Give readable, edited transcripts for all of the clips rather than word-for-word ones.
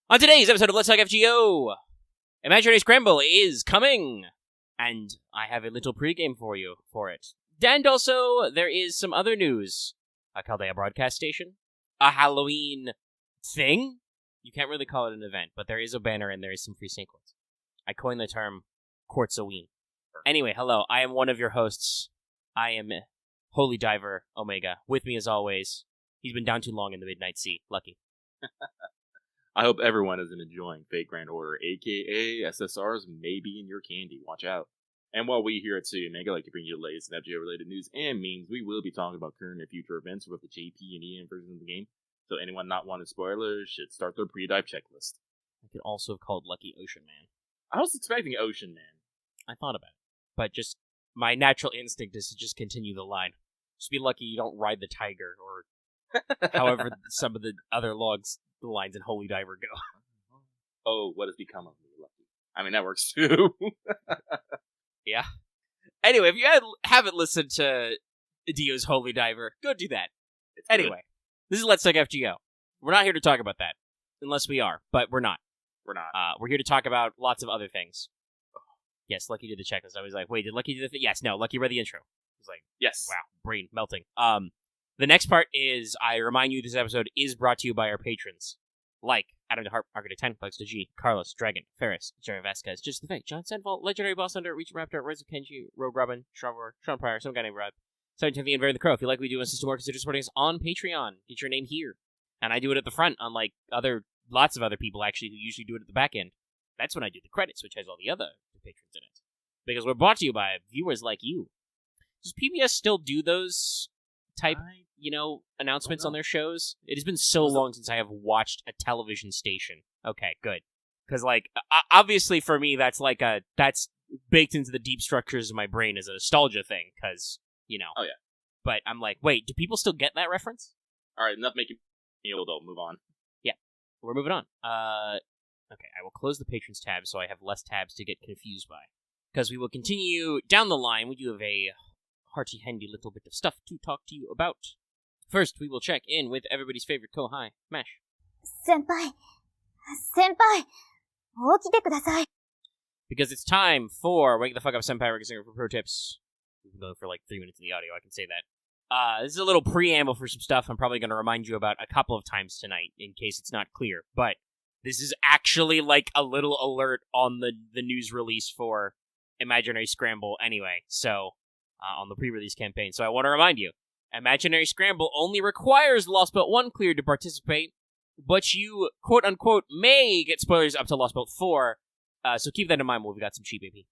On today's episode of Let's Talk FGO, Imaginary Scramble is coming, and I have a little pregame for you for it. And also, there is some other news. A Chaldea broadcast station, a Halloween thing. You can't really call it an event, but there is a banner and there is some free sequence. I coined the term QUARTZ-O-WEEN. Anyway, hello, I am one of your hosts. I am Holy Diver Omega. With me as always, he's been down too long in the Midnight Sea. Lucky. I hope everyone is enjoying Fate Grand Order, aka SSRs may be in your candy. Watch out. And while we here at City Omega like to bring you the latest FGO-related news and memes, we will be talking about current and future events with the JP and EN versions of the game, so anyone not wanting spoilers should start their pre-dive checklist. I could also have called Lucky Ocean Man. I was expecting Ocean Man. I thought about it, but just my natural instinct is to just continue the line. Just be lucky you don't ride the tiger, or however some of the other the lines in Holy Diver go. Oh, what has become of me, Lucky? I mean, that works too. Yeah. Anyway, if you haven't listened to Dio's Holy Diver, go do that. Anyway, this is Let's Talk FGO. We're not here to talk about that. Unless we are, but we're not. We're not. We're here to talk about lots of other things. Yes, Lucky did the checklist. I was like, wait, did Lucky do the thing? Yes, no, Lucky read the intro. I was like, yes. Wow, brain melting. The next part is, I remind you this episode is brought to you by our patrons. Like Adam DeHart, Arcade 10, Flex to G, Carlos, Dragon, Ferris, Jerry Vasquez, Just the Fake, John Senpai, Legendary Boss Under, Reach Raptor, Rise of Kenji, Rogue Robyn, Shravor, Sean Pryor, some guy named Rob, 17th and Very the Crow. If you like what we do and see more, consider supporting us on Patreon. Get your name here. And I do it at the front, unlike lots of other people actually who usually do it at the back end. That's when I do the credits, which has all the other patrons in it. Because we're brought to you by viewers like you. Does PBS still do those type, announcements on their shows? It has been so long since I have watched a television station. Okay, good. Because, obviously for me, that's baked into the deep structures of my brain as a nostalgia thing, because, Oh, yeah. But I'm like, wait, do people still get that reference? Alright, enough making me old, I'll move on. Yeah, we're moving on. Okay, I will close the patrons tab so I have less tabs to get confused by. Because we will continue down the line. We do have a hearty-handy little bit of stuff to talk to you about. First, we will check in with everybody's favorite Kohai, Mash. Senpai, 起きてください. Because it's time for Wake the Fuck Up Senpai Singer for Pro Tips. We've been going for 3 minutes in the audio, I can say that. This is a little preamble for some stuff I'm probably going to remind you about a couple of times tonight, in case it's not clear. But this is actually a little alert on the news release for Imaginary Scramble anyway, so on the pre-release campaign. So I want to remind you, Imaginary Scramble only requires Lost Belt 1 cleared to participate, but you, quote-unquote, may get spoilers up to Lost Belt 4, so keep that in mind when we've got some cheap AP.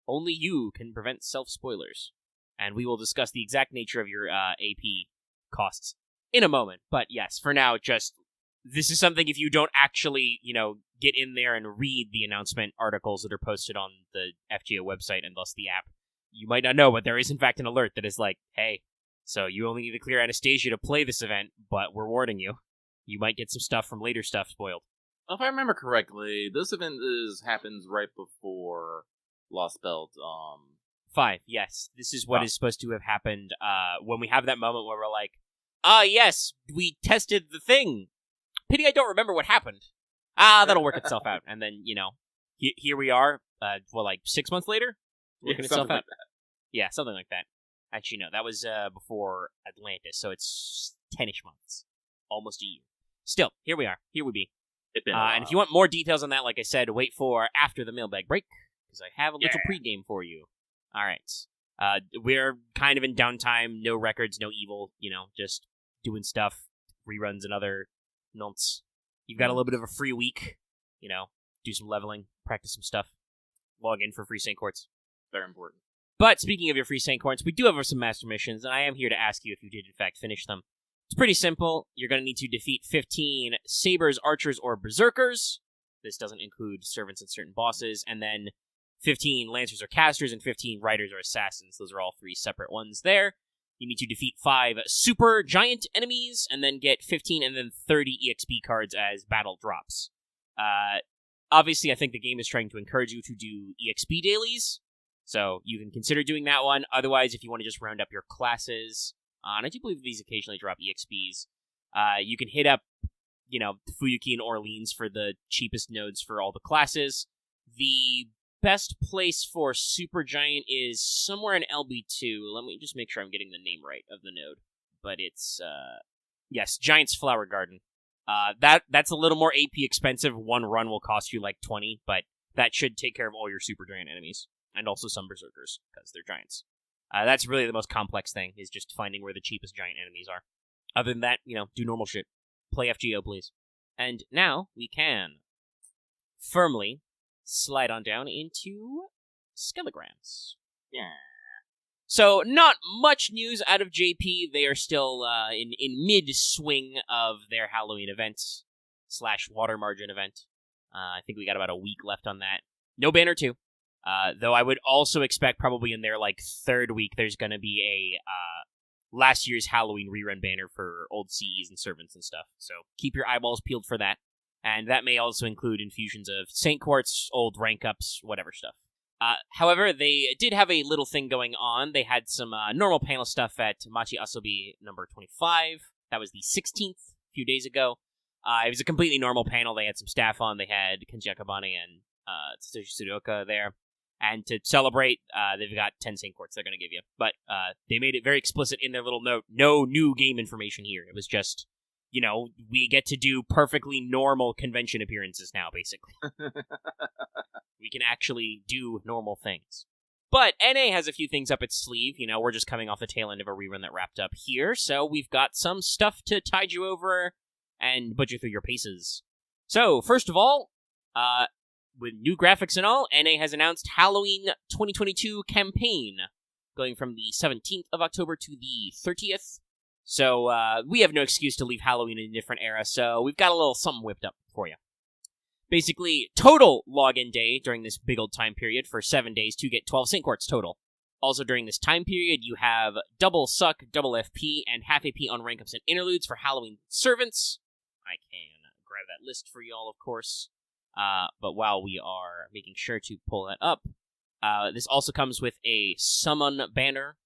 Only you can prevent self-spoilers, and we will discuss the exact nature of your AP costs in a moment. But yes, for now, this is something if you don't actually, get in there and read the announcement articles that are posted on the FGO website and thus the app, you might not know, but there is in fact an alert that is like, hey, so you only need to clear Anastasia to play this event, but we're warning you. You might get some stuff from later stuff spoiled. If I remember correctly, this event happens right before Lost Belt. 5, yes. This is what is supposed to have happened when we have that moment where we're like, yes, we tested the thing. Pity I don't remember what happened. That'll work itself out. And then, here we are, 6 months later? Working itself out. Like that. Yeah, something like that. Actually, no, that was before Atlantis, so it's 10-ish months. Almost a year. Still, here we are. Here we be. And if you want more details on that, like I said, wait for after the mailbag break, because I have a little pregame for you. All right. We're kind of in downtime, no records, no evil, just doing stuff, reruns and other nonce. You've got a little bit of a free week, do some leveling, practice some stuff, log in for free St. Quartz. Very important. But speaking of your free St. Quartz, we do have some master missions, and I am here to ask you if you did in fact finish them. It's pretty simple. You're going to need to defeat 15 Sabers, Archers, or Berserkers. This doesn't include servants and certain bosses. And then 15 Lancers or Casters and 15 Riders or Assassins. Those are all 3 separate ones there. You need to defeat 5 super giant enemies, and then get 15 and then 30 EXP cards as battle drops. Obviously, I think the game is trying to encourage you to do EXP dailies, so you can consider doing that one. Otherwise, if you want to just round up your classes, and I do believe these occasionally drop EXPs, you can hit up, Fuyuki and Orleans for the cheapest nodes for all the classes. The best place for Supergiant is somewhere in LB2. Let me just make sure I'm getting the name right of the node. But it's, yes, Giant's Flower Garden. That's a little more AP expensive. One run will cost you like 20, but that should take care of all your Supergiant enemies. And also some Berserkers, because they're Giants. That's really the most complex thing, is just finding where the cheapest Giant enemies are. Other than that, do normal shit. Play FGO, please. And now we can firmly slide on down into Skelegrams. Yeah. So, not much news out of JP. They are still in mid-swing of their Halloween event / water margin event. I think we got about a week left on that. No banner 2. Though I would also expect probably in their third week there's going to be a last year's Halloween rerun banner for old CEs and servants and stuff. So keep your eyeballs peeled for that. And that may also include infusions of St. Quartz, old rank ups, whatever stuff. However, they did have a little thing going on. They had some normal panel stuff at Machi Asobi number 25. That was the 16th, a few days ago. It was a completely normal panel. They had some staff on. They had Kenji Akabane and Tsutoshi Tsuruoka there. And to celebrate, they've got 10 St. Quartz they're going to give you. But they made it very explicit in their little note. No new game information here. It was just, we get to do perfectly normal convention appearances now, basically. We can actually do normal things. But NA has a few things up its sleeve. We're just coming off the tail end of a rerun that wrapped up here. So we've got some stuff to tide you over and put you through your paces. So, first of all, with new graphics and all, NA has announced Halloween 2022 campaign, going from the 17th of October to the 30th. So, we have no excuse to leave Halloween in a different era, so we've got a little something whipped up for you. Basically, total login day during this big old time period for 7 days to get 12 St. Quartz total. Also, during this time period, you have double suck, double FP, and half AP on rank ups and interludes for Halloween servants. I can grab that list for y'all, of course. But while we are making sure to pull that up, this also comes with a summon banner.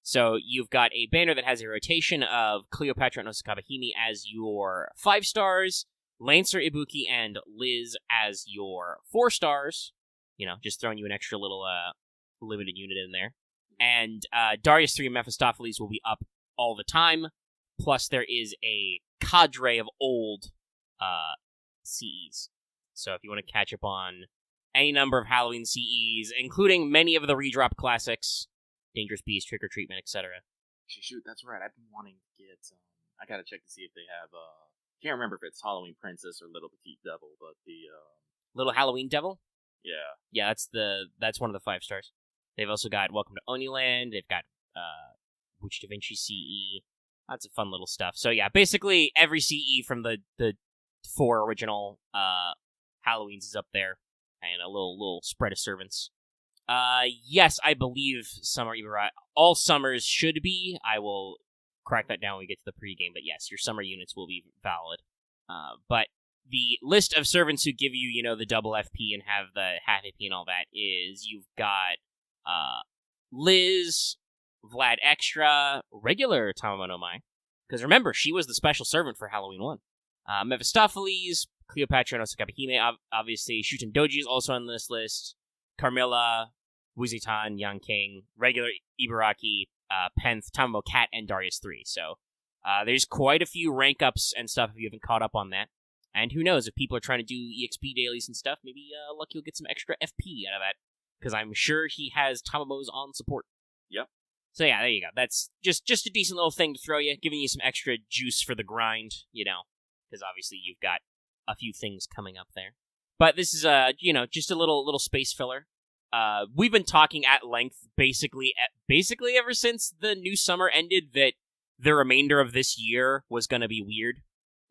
So you've got a banner that has a rotation of Cleopatra and Osaka Hime as your 5 stars, Lancer Ibuki and Liz as your 4 stars. Just throwing you an extra little limited unit in there. And Darius 3 and Mephistopheles will be up all the time. Plus there is a cadre of old CEs. So if you want to catch up on any number of Halloween CEs, including many of the redrop classics, Dangerous Beast, Trick or Treatment, etc. Shoot, that's right. I've been wanting to get. I gotta check to see if they have. Can't remember if it's Halloween Princess or Little Petite Devil, but the Little Halloween Devil. Yeah, that's one of the 5 stars. They've also got Welcome to Oniland. They've got Witch Da Vinci CE. Lots of fun little stuff. So yeah, basically every CE from the 4 original Halloweens is up there, and a little spread of servants. Yes, I believe Summer Ibarra. All summers should be. I will crack that down when we get to the pregame, but yes, your summer units will be valid. But the list of servants who give you, the double FP and have the half AP and all that is you've got Liz, Vlad Extra, regular Tamamono Mai, because remember, she was the special servant for Halloween 1. Mephistopheles, Cleopatra and Osaka Hime, obviously. Shuten Doji is also on this list. Carmilla, Wuzitan, Yang King, regular Ibaraki, Penth, Tamamo Cat, and Darius 3. So there's quite a few rank ups and stuff if you haven't caught up on that. And who knows, if people are trying to do EXP dailies and stuff, maybe Lucky will get some extra FP out of that. Because I'm sure he has Tamamos on support. Yep. So yeah, there you go. That's just a decent little thing to throw you, giving you some extra juice for the grind, because obviously you've got a few things coming up there. But this is just a little space filler. We've been talking at length basically ever since the new summer ended that the remainder of this year was going to be weird.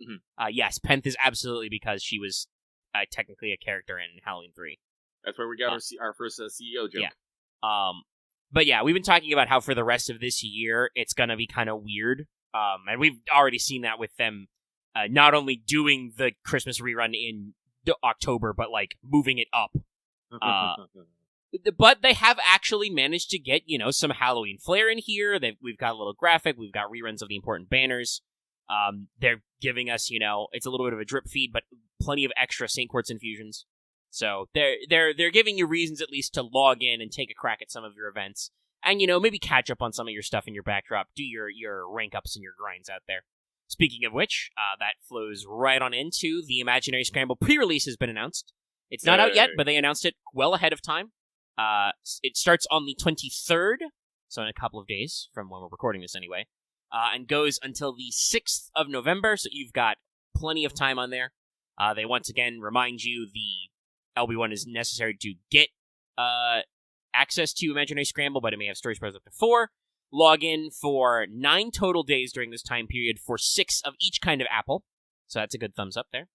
Mm-hmm. Yes, Penth is absolutely because she was technically a character in Halloween 3. That's where we got our first CEO joke. Yeah. But yeah, we've been talking about how for the rest of this year, it's going to be kind of weird. And we've already seen that with them not only doing the Christmas rerun in October, but moving it up. But they have actually managed to get, some Halloween flair in here. We've got a little graphic. We've got reruns of the important banners. They're giving us, it's a little bit of a drip feed, but plenty of extra St. Quartz infusions. So they're giving you reasons at least to log in and take a crack at some of your events. And, maybe catch up on some of your stuff in your backdrop. Do your rank ups and your grinds out there. Speaking of which, that flows right on into the Imaginary Scramble pre-release has been announced. It's not out yet, but they announced it well ahead of time. It starts on the 23rd, so in a couple of days from when we're recording this anyway, and goes until the 6th of November, so you've got plenty of time on there. They once again remind you the LB1 is necessary to get access to Imaginary Scramble, but it may have story spreads up to 4. Log in for 9 total days during this time period for 6 of each kind of apple, so that's a good thumbs up there.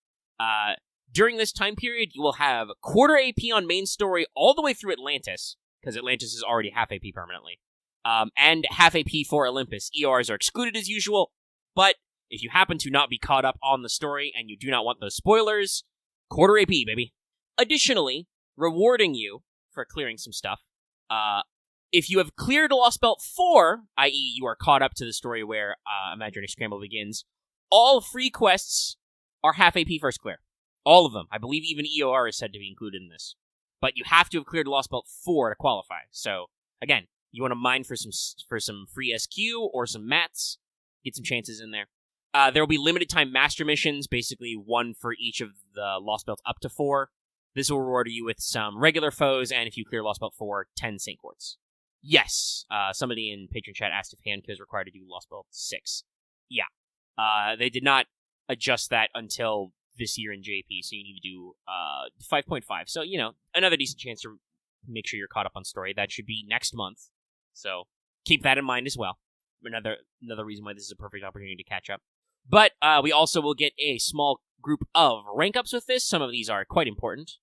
During this time period, you will have quarter AP on main story all the way through Atlantis, because Atlantis is already half AP permanently, and half AP for Olympus. ERs are excluded as usual, but if you happen to not be caught up on the story and you do not want those spoilers, quarter AP, baby. Additionally, rewarding you for clearing some stuff, if you have cleared Lost Belt 4, i.e. you are caught up to the story where Imaginary Scramble begins, all free quests are half AP first clear. All of them. I believe even EOR is said to be included in this. But you have to have cleared Lost Belt 4 to qualify. So, again, you want to mine for some free SQ or some mats, get some chances in there. There will be limited time master missions, basically 1 for each of the Lost Belts up to 4. This will reward you with some regular foes, and if you clear Lost Belt 4, 10 St. Quartz. Yes, somebody in Patreon chat asked if Hanka is required to do Lost Belt 6. Yeah. They did not adjust that until this year in JP, so you need to do 5.5. So, another decent chance to make sure you're caught up on story. That should be next month. So, keep that in mind as well. Another reason why this is a perfect opportunity to catch up. But we also will get a small group of rank ups with this. Some of these are quite important.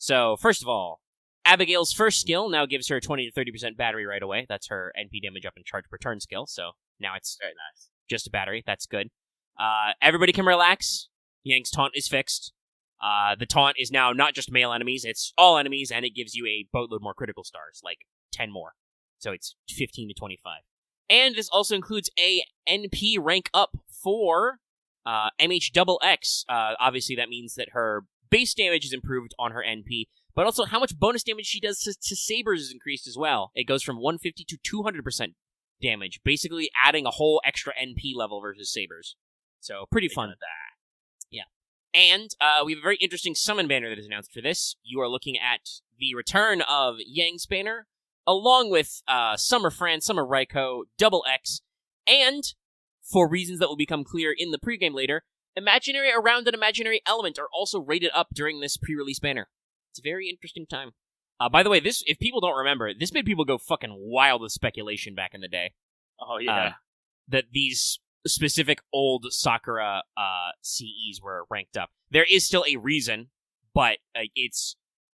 So, first of all, Abigail's first skill now gives her 20 to 30% battery right away. That's her NP damage up and charge per turn skill. So, now it's very nice. Just a battery. That's good. Everybody can relax. Yang's taunt is fixed. The taunt is now not just male enemies, it's all enemies, and it gives you a boatload more critical stars, like 10 more. So it's 15 to 25. And this also includes a NP rank up for MHXX. Obviously, that means that her base damage is improved on her NP, but also how much bonus damage she does to sabers is increased as well. It goes from 150 to 200% damage, basically adding a whole extra NP level versus sabers. So, pretty fun. Yeah. And we have a very interesting summon banner that is announced for this. You are looking at the return of Yang's banner, along with Summer Fran, Summer Raiko, Double X, and, for reasons that will become clear in the pregame later, Imaginary Around an Imaginary Element are also rated up during this pre-release banner. It's a very interesting time. By the way, this, if people don't remember, this made people go fucking wild with speculation back in the day. Oh, yeah. That these specific old Sakura CEs were ranked up. There is still a reason, but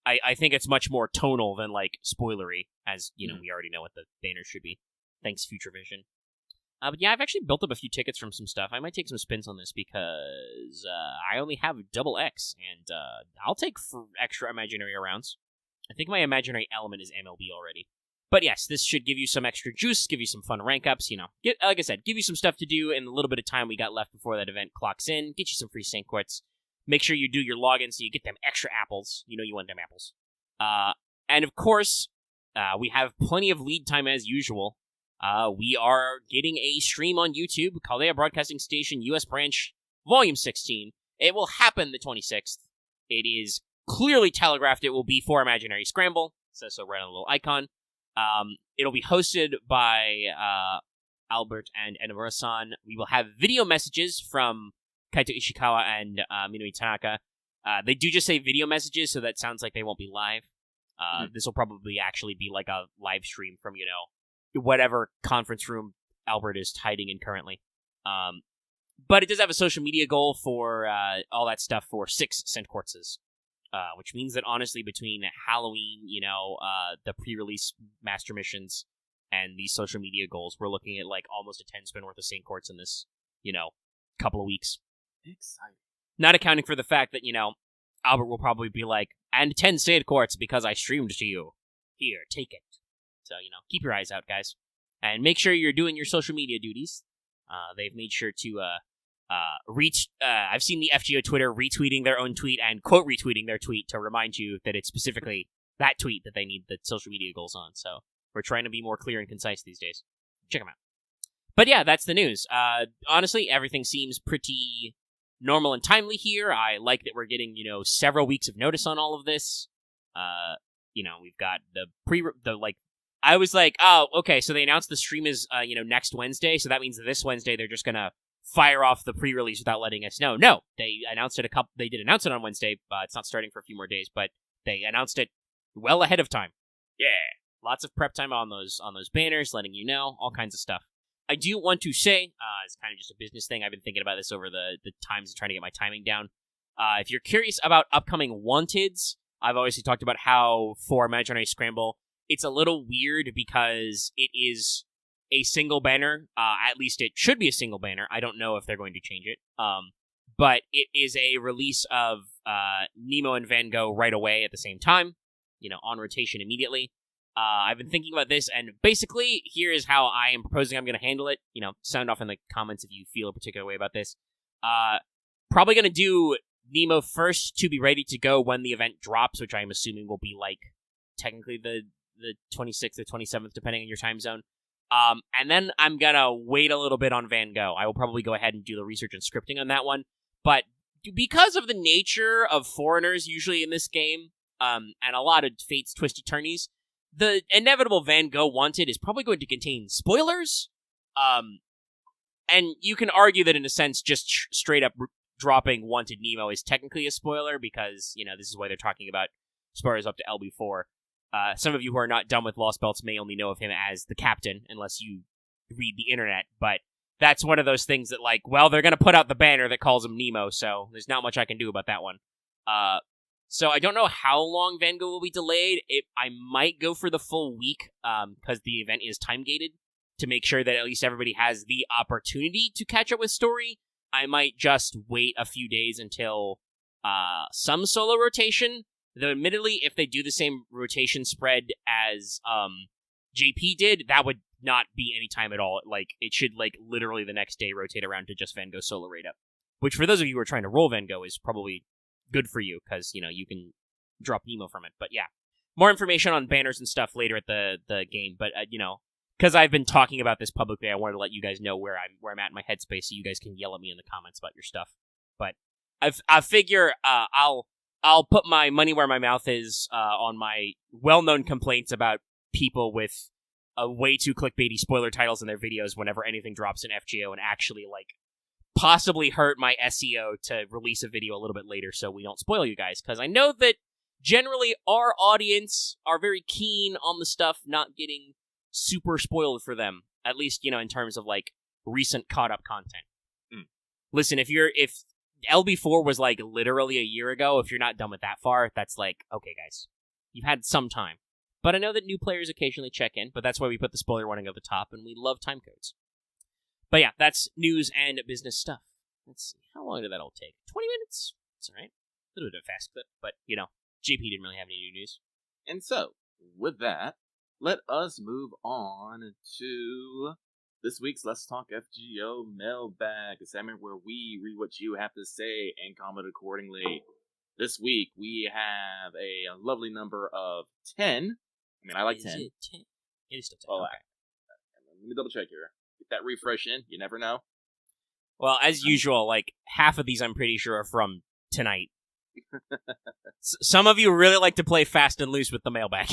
I think it's much more tonal than, spoilery, as, we already know what the banner should be. Thanks, Future Vision. But yeah, I've actually built up a few tickets from some stuff. I might take some spins on this because I only have Double X, and I'll take for extra imaginary rounds. I think my imaginary element is MLB already. But yes, this should give you some extra juice, give you some fun rank ups, like I said, give you some stuff to do in the little bit of time we got left before that event clocks in, get you some free St. Quartz, make sure you do your login so you get them extra apples. You want them apples. And of course, we have plenty of lead time as usual. We are getting a stream on YouTube, Caldea Broadcasting Station, US Branch, Volume 16. It will happen the 26th. It is clearly telegraphed it will be for Imaginary Scramble. It says so right on the little icon. It'll be hosted by Albert and Enamura-san. We will have video messages from Kaito Ishikawa and Minui Tanaka. They do just say video messages, so that sounds like they won't be live. This will probably actually be like a live stream from, whatever conference room Albert is hiding in currently. But it does have a social media goal for all that stuff for 6 St. Quartzes. Which means that, honestly, between Halloween, the pre-release master missions, and these social media goals, we're looking at, almost a 10-spin worth of St. Quartz in this, couple of weeks. Exciting. Not accounting for the fact that, Albert will probably be like, and 10 St. Quartz because I streamed to you. Here, take it. So, keep your eyes out, guys. And make sure you're doing your social media duties. They've made sure to I've seen the FGO Twitter retweeting their own tweet and quote retweeting their tweet to remind you that it's specifically that tweet that they need the social media goals on. So we're trying to be more clear and concise these days. Check them out. But yeah, that's the news. Honestly, everything seems pretty normal and timely here. I like that we're getting, several weeks of notice on all of this. We've got I was like, oh, okay, so they announced the stream is, next Wednesday, so that means that this Wednesday they're just gonna fire off the pre-release without letting us know. No, they announced it they did announce it on Wednesday, it's not starting for a few more days, but they announced it well ahead of time. Yeah. Lots of prep time on those banners, letting you know, all kinds of stuff. I do want to say, it's kind of just a business thing, I've been thinking about this over the times and trying to get my timing down. If you're curious about upcoming Wanteds, I've obviously talked about how for Imaginary Scramble, it's a little weird because it is a single banner. At least it should be a single banner. I don't know if they're going to change it. But it is a release of Nemo and Van Gogh right away at the same time, on rotation immediately. I've been thinking about this, and basically, here is how I am proposing I'm going to handle it. Sound off in the comments if you feel a particular way about this. Probably going to do Nemo first to be ready to go when the event drops, which I'm assuming will be technically the 26th or 27th, depending on your time zone. And then I'm going to wait a little bit on Van Gogh. I will probably go ahead and do the research and scripting on that one. But because of the nature of foreigners usually in this game, and a lot of Fate's twisty turnies, the inevitable Van Gogh Wanted is probably going to contain spoilers. And you can argue that in a sense, just straight up dropping Wanted Nemo is technically a spoiler because, this is why they're talking about spoilers up to LB4. Some of you who are not done with Lost Belts may only know of him as the captain, unless you read the internet, but that's one of those things that, they're going to put out the banner that calls him Nemo, so there's not much I can do about that one. So I don't know how long Van Gogh will be delayed. I might go for the full week, because the event is time-gated, to make sure that at least everybody has the opportunity to catch up with story. I might just wait a few days until some solo rotation. Though, admittedly, if they do the same rotation spread as JP did, that would not be any time at all. It should, literally the next day rotate around to just Van Gogh solo rate up. Which, for those of you who are trying to roll Van Gogh, is probably good for you, because, you can drop Nemo from it. But, yeah. More information on banners and stuff later at the game. But, because I've been talking about this publicly, I wanted to let you guys know where I'm at in my headspace, so you guys can yell at me in the comments about your stuff. But I figure I'll put my money where my mouth is on my well-known complaints about people with way too clickbaity spoiler titles in their videos whenever anything drops in FGO and actually, possibly hurt my SEO to release a video a little bit later so we don't spoil you guys. Because I know that generally our audience are very keen on the stuff not getting super spoiled for them. At least, in terms of, recent caught-up content. Listen, if LB4 was, literally a year ago, if you're not done with that far, that's okay, guys. You've had some time. But I know that new players occasionally check in, but that's why we put the spoiler warning at the top, and we love timecodes. But yeah, that's news and business stuff. Let's see, how long did that all take? 20 minutes? That's alright. A little bit of a fast clip, but, JP didn't really have any new news. And so, with that, let us move on to this week's Let's Talk FGO mailbag, a segment where we read what you have to say and comment accordingly. This week, we have a lovely number of 10. I mean, I like 10. Is it 10? It is still 10. Oh, okay. Let me double check here. Get that refresh in. You never know. Well, as usual, half of these I'm pretty sure are from tonight. Some of you really like to play fast and loose with the mailbag.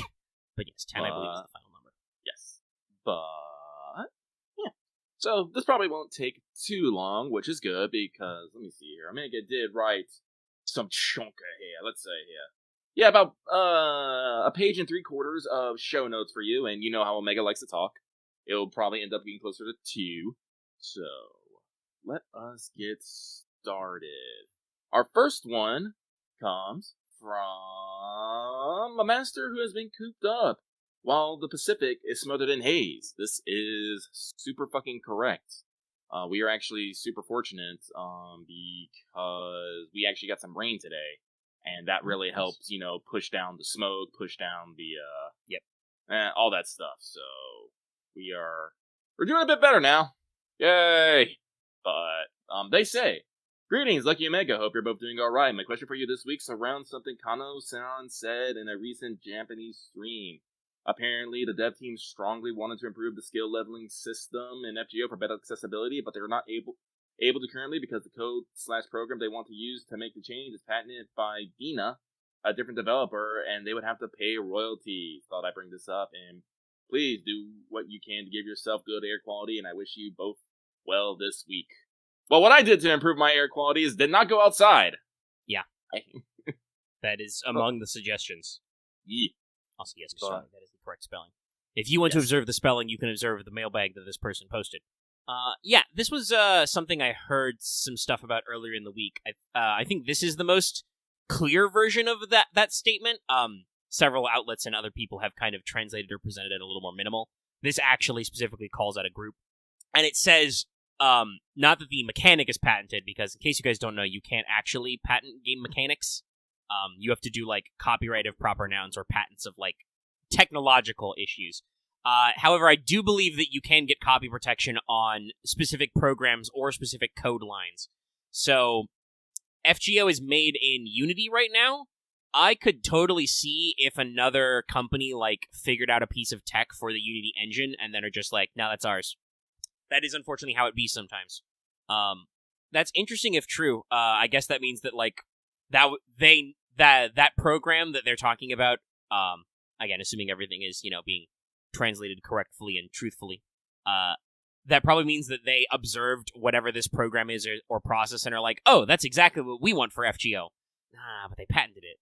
But yes, 10 I believe is the final number. Yes. But, yeah. So, this probably won't take too long, which is good, because, let me see here. Omega did write some chunker here. Let's say here. Yeah, about a page and 3/4 of show notes for you, and you know how Omega likes to talk. It'll probably end up being closer to 2. So, let us get started. Our first one comes from a master who has been cooped up while the Pacific is smothered in haze. This is super fucking correct. We are actually super fortunate because we actually got some rain today, and that really helps, push down the smoke, push down the all that stuff. So we're doing a bit better now. Yay! But They say, "Greetings, Lucky Omega. Hope you're both doing alright. My question for you this week surrounds something Kano-san said in a recent Japanese stream. Apparently, the dev team strongly wanted to improve the skill leveling system in FGO for better accessibility, but they're not able to currently because the code/program they want to use to make the change is patented by Dina, a different developer, and they would have to pay royalties. Thought I'd bring this up, and please do what you can to give yourself good air quality, and I wish you both well this week." Well, what I did to improve my air quality is did not go outside. Yeah. That is among the suggestions. Yeah. Also, yes, sorry, that is the correct spelling. If you want to observe the spelling, you can observe the mailbag that this person posted. Yeah, this was something I heard some stuff about earlier in the week. I think this is the most clear version of that statement. Several outlets and other people have kind of translated or presented it a little more minimal. This actually specifically calls out a group. And it says, not that the mechanic is patented, because in case you guys don't know, you can't actually patent game mechanics. You have to do, like, copyright of proper nouns or patents of, like, technological issues. However, I do believe that you can get copy protection on specific programs or specific code lines. So, FGO is made in Unity right now. I could totally see if another company, like, figured out a piece of tech for the Unity engine and then are just like, no, that's ours. That is unfortunately how it be sometimes. That's interesting if true. I guess that means that, like, that program that they're talking about, again, assuming everything is, being translated correctly and truthfully, that probably means that they observed whatever this program is or process and are like, oh, that's exactly what we want for FGO. But they patented it.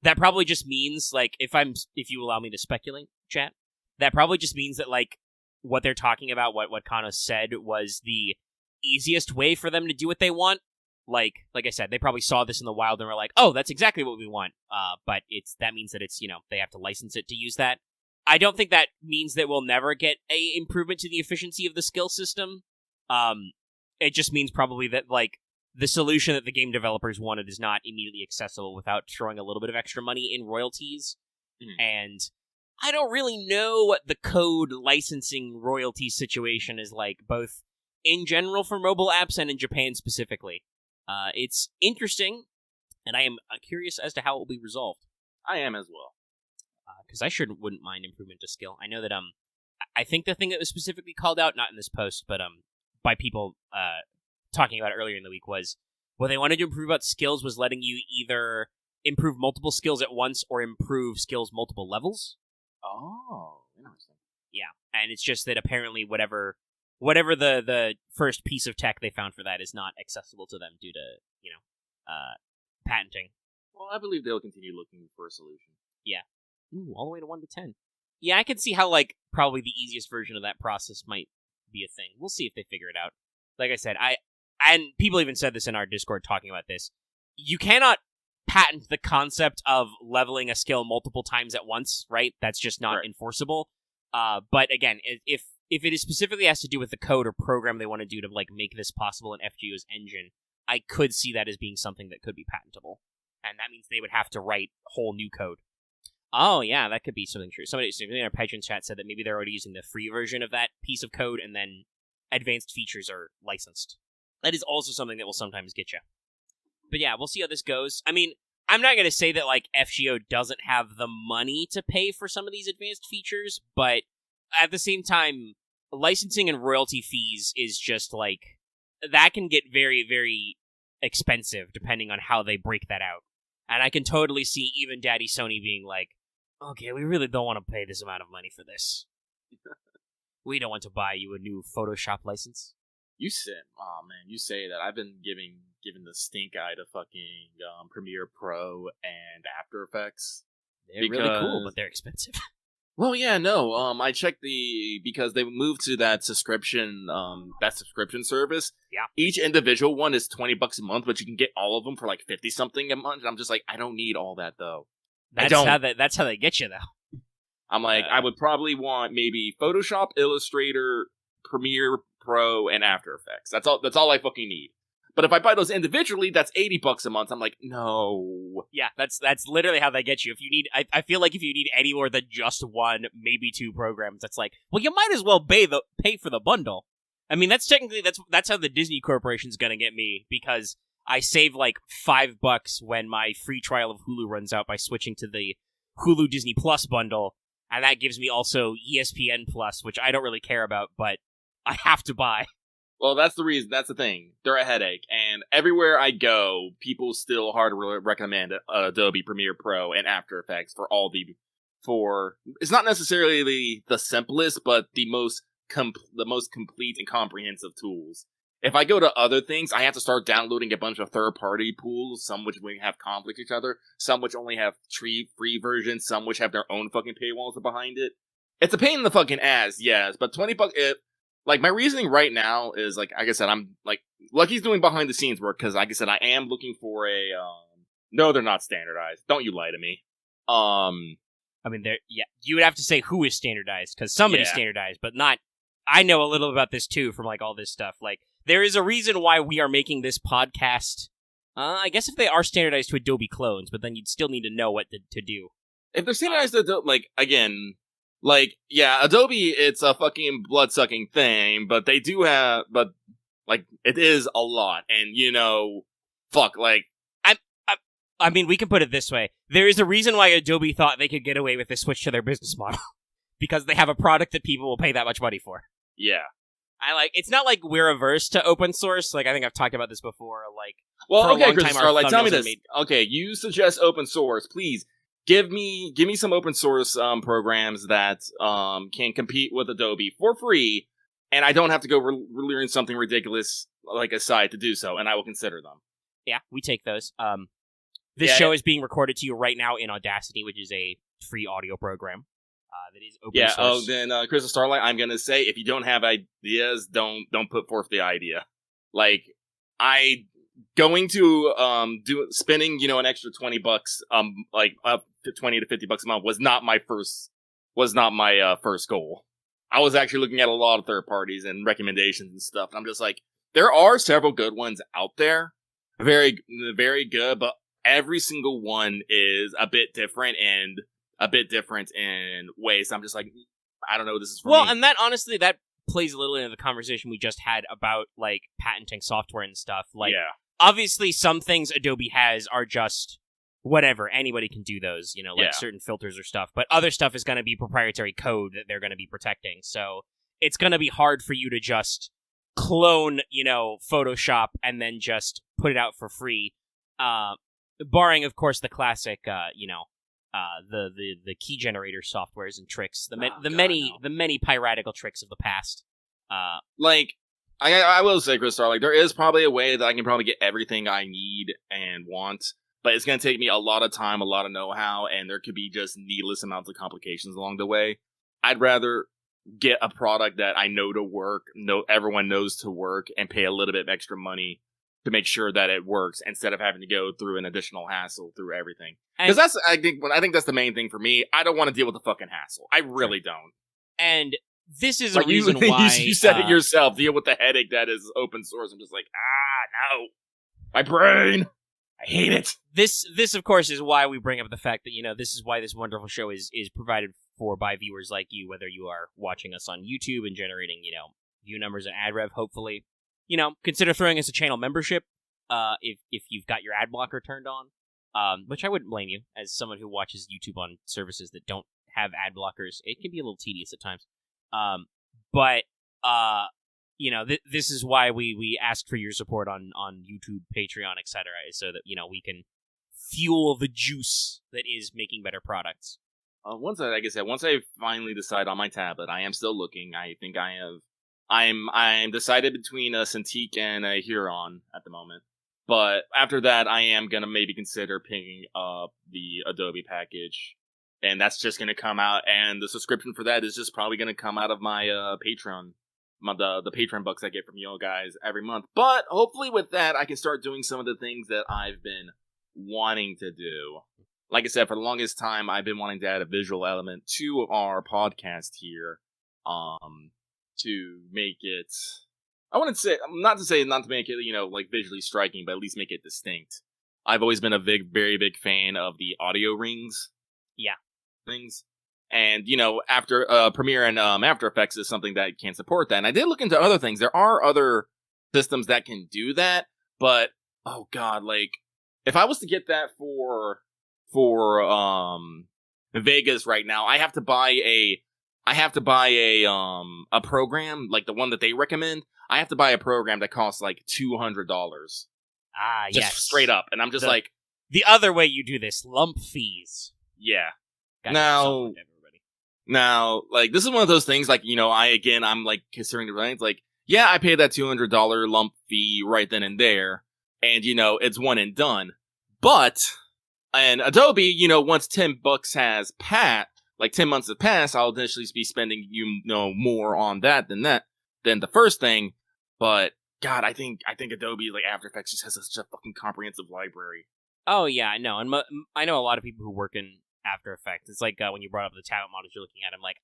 That probably just means, like, if you allow me to speculate, chat, that probably just means that, like, what they're talking about, what Kano said, was the easiest way for them to do what they want. Like I said, they probably saw this in the wild and were like, oh, that's exactly what we want. But that means that it's, they have to license it to use that. I don't think that means that we'll never get a improvement to the efficiency of the skill system. It just means probably that, like, the solution that the game developers wanted is not immediately accessible without throwing a little bit of extra money in royalties. Mm-hmm. And I don't really know what the code licensing royalty situation is like, both in general for mobile apps and in Japan specifically. It's interesting, and I am curious as to how it will be resolved. I am as well. Because I wouldn't mind improvement to skill. I know that, I think the thing that was specifically called out, not in this post, but by people talking about it earlier in the week, was what they wanted to improve about skills was letting you either improve multiple skills at once or improve skills multiple levels. Oh, interesting. Yeah, and it's just that apparently whatever the first piece of tech they found for that is not accessible to them due to, patenting. Well, I believe they'll continue looking for a solution. Yeah. Ooh, all the way to 1 to 10. Yeah, I can see how, like, probably the easiest version of that process might be a thing. We'll see if they figure it out. Like I said, and people even said this in our Discord talking about this, you cannot patent the concept of leveling a skill multiple times at once, right? That's just not enforceable. But again, if it is specifically has to do with the code or program they want to do to, like, make this possible in FGO's engine, I could see that as being something that could be patentable. And that means they would have to write whole new code. Oh, yeah, that could be something true. Somebody in our Patreon chat said that maybe they're already using the free version of that piece of code, and then advanced features are licensed. That is also something that will sometimes get you. But yeah, we'll see how this goes. I mean, I'm not going to say that, like, FGO doesn't have the money to pay for some of these advanced features, but at the same time, licensing and royalty fees is just, like, that can get very, very expensive depending on how they break that out. And I can totally see even Daddy Sony being like, okay, we really don't want to pay this amount of money for this. We don't want to buy you a new Photoshop license. You say that. I've been given the stink eye to fucking Premiere Pro and After Effects. They're really cool, but they're expensive. Well, yeah, no. I checked because they moved to that subscription service. Yeah. Each individual one is $20 a month, but you can get all of them for like 50 something a month. And I'm just like, I don't need all that though. That's how they get you though. I'm like, I would probably want maybe Photoshop, Illustrator, Premiere Pro, and After Effects. That's all I fucking need. But if I buy those individually, that's $80 a month. I'm like, no. Yeah, that's literally how they get you. If you need, I feel like if you need any more than just one, maybe two programs, that's like, well, you might as well pay for the bundle. I mean, that's technically that's how the Disney Corporation's gonna get me, because I save like $5 when my free trial of Hulu runs out by switching to the Hulu Disney Plus bundle, and that gives me also ESPN Plus, which I don't really care about, but I have to buy. Well, that's the reason. That's the thing. They're a headache, and everywhere I go, people still hard to recommend Adobe Premiere Pro and After Effects for it's not necessarily the simplest, but the most complete and comprehensive tools. If I go to other things, I have to start downloading a bunch of third-party pools, some which we have conflict with each other, some which only have free versions, some which have their own fucking paywalls behind it. It's a pain in the fucking ass, yes, but $20, like, my reasoning right now is, like I said, I'm, like, Lucky's doing behind-the-scenes work, because, like I said, I am looking for a, no, they're not standardized. Don't you lie to me. I mean, you would have to say who is standardized, because somebody's standardized, but not... I know a little about this, too, from, like, all this stuff. Like, there is a reason why we are making this podcast. I guess if they are standardized to Adobe clones, but then you'd still need to know what to do. If they're standardized to Adobe, like, again... Like, yeah, Adobe, it's a fucking blood-sucking thing, but they do have, like, it is a lot, and, fuck, like... I mean, we can put it this way. There is a reason why Adobe thought they could get away with a switch to their business model. Because they have a product that people will pay that much money for. Yeah. It's not like we're averse to open source, like, I think I've talked about this before, like... Well, okay, Christopher, like, tell me this. Okay, you suggest open source, please. Give me some open source programs that can compete with Adobe for free, and I don't have to go learn something ridiculous like a site to do so, and I will consider them. Yeah, we take those. This show is being recorded to you right now in Audacity, which is a free audio program that is open source. Oh, then Crystal Starlight, I'm gonna say, if you don't have ideas, don't put forth the idea. Like, going to spending an extra $20 like up to $20 to $50 a month was not my first goal. I was actually looking at a lot of third parties and recommendations and stuff, and I'm just like, there are several good ones out there, very very good, but every single one is a bit different in ways. So I'm just like, I don't know, this is for me. And that honestly, that plays a little into the conversation we just had about, like, patenting software and stuff. Like, obviously some things Adobe has are just whatever, anybody can do those, certain filters or stuff, but other stuff is going to be proprietary code that they're going to be protecting, so it's going to be hard for you to just clone, Photoshop and then just put it out for free, barring, of course, the classic, the key generator softwares and tricks, the many piratical tricks of the past. Like, I will say, Chris Star, like, there is probably a way that I can probably get everything I need and want, but it's going to take me a lot of time, a lot of know-how, and there could be just needless amounts of complications along the way. I'd rather get a product that I know to work, everyone knows to work, and pay a little bit of extra money to make sure that it works, instead of having to go through an additional hassle through everything. Because I think that's the main thing for me. I don't want to deal with the fucking hassle. I really don't. And this is a reason why... You said it yourself, deal with the headache that is open source. I'm just like, no. My brain! I hate it! This, of course, is why we bring up the fact that, this is why this wonderful show is provided for by viewers like you, whether you are watching us on YouTube and generating, view numbers and ad rev, hopefully. Consider throwing us a channel membership, if you've got your ad blocker turned on, which I wouldn't blame you, as someone who watches YouTube on services that don't have ad blockers. It can be a little tedious at times. But this is why we ask for your support on YouTube, Patreon, etc., so that, we can fuel the juice that is making better products. Once I finally decide on my tablet, I am still looking. I think I'm decided between a Cintiq and a Huron at the moment. But after that, I am going to maybe consider picking up the Adobe package. And that's just going to come out, and the subscription for that is just probably going to come out of my Patreon, the Patreon bucks I get from you guys every month. But hopefully with that, I can start doing some of the things that I've been wanting to do. Like I said, for the longest time, I've been wanting to add a visual element to our podcast here, to make it, not to make it, like, visually striking, but at least make it distinct. I've always been a very big fan of the audio rings. Yeah. Things. And, after Premiere and After Effects is something that can support that. And I did look into other things. There are other systems that can do that, but, oh god, like, if I was to get that for Vegas right now, I have to buy a program, like the one that they recommend. I have to buy a program that costs like $200. Ah, just yes. straight up. And I'm just like... The other way you do this, lump fees. Yeah. Gotcha. Now, like, this is one of those things, like, I'm, like, considering the range, like, yeah, I paid that $200 lump fee right then and there, and, it's one and done. But, and Adobe, once $10 has passed, like 10 months have passed, I'll initially be spending, more on that than the first thing. But, God, I think Adobe, like, After Effects just has such a fucking comprehensive library. Oh, yeah, I know. And I know a lot of people who work in After Effects. It's like when you brought up the talent models you're looking at, I'm like,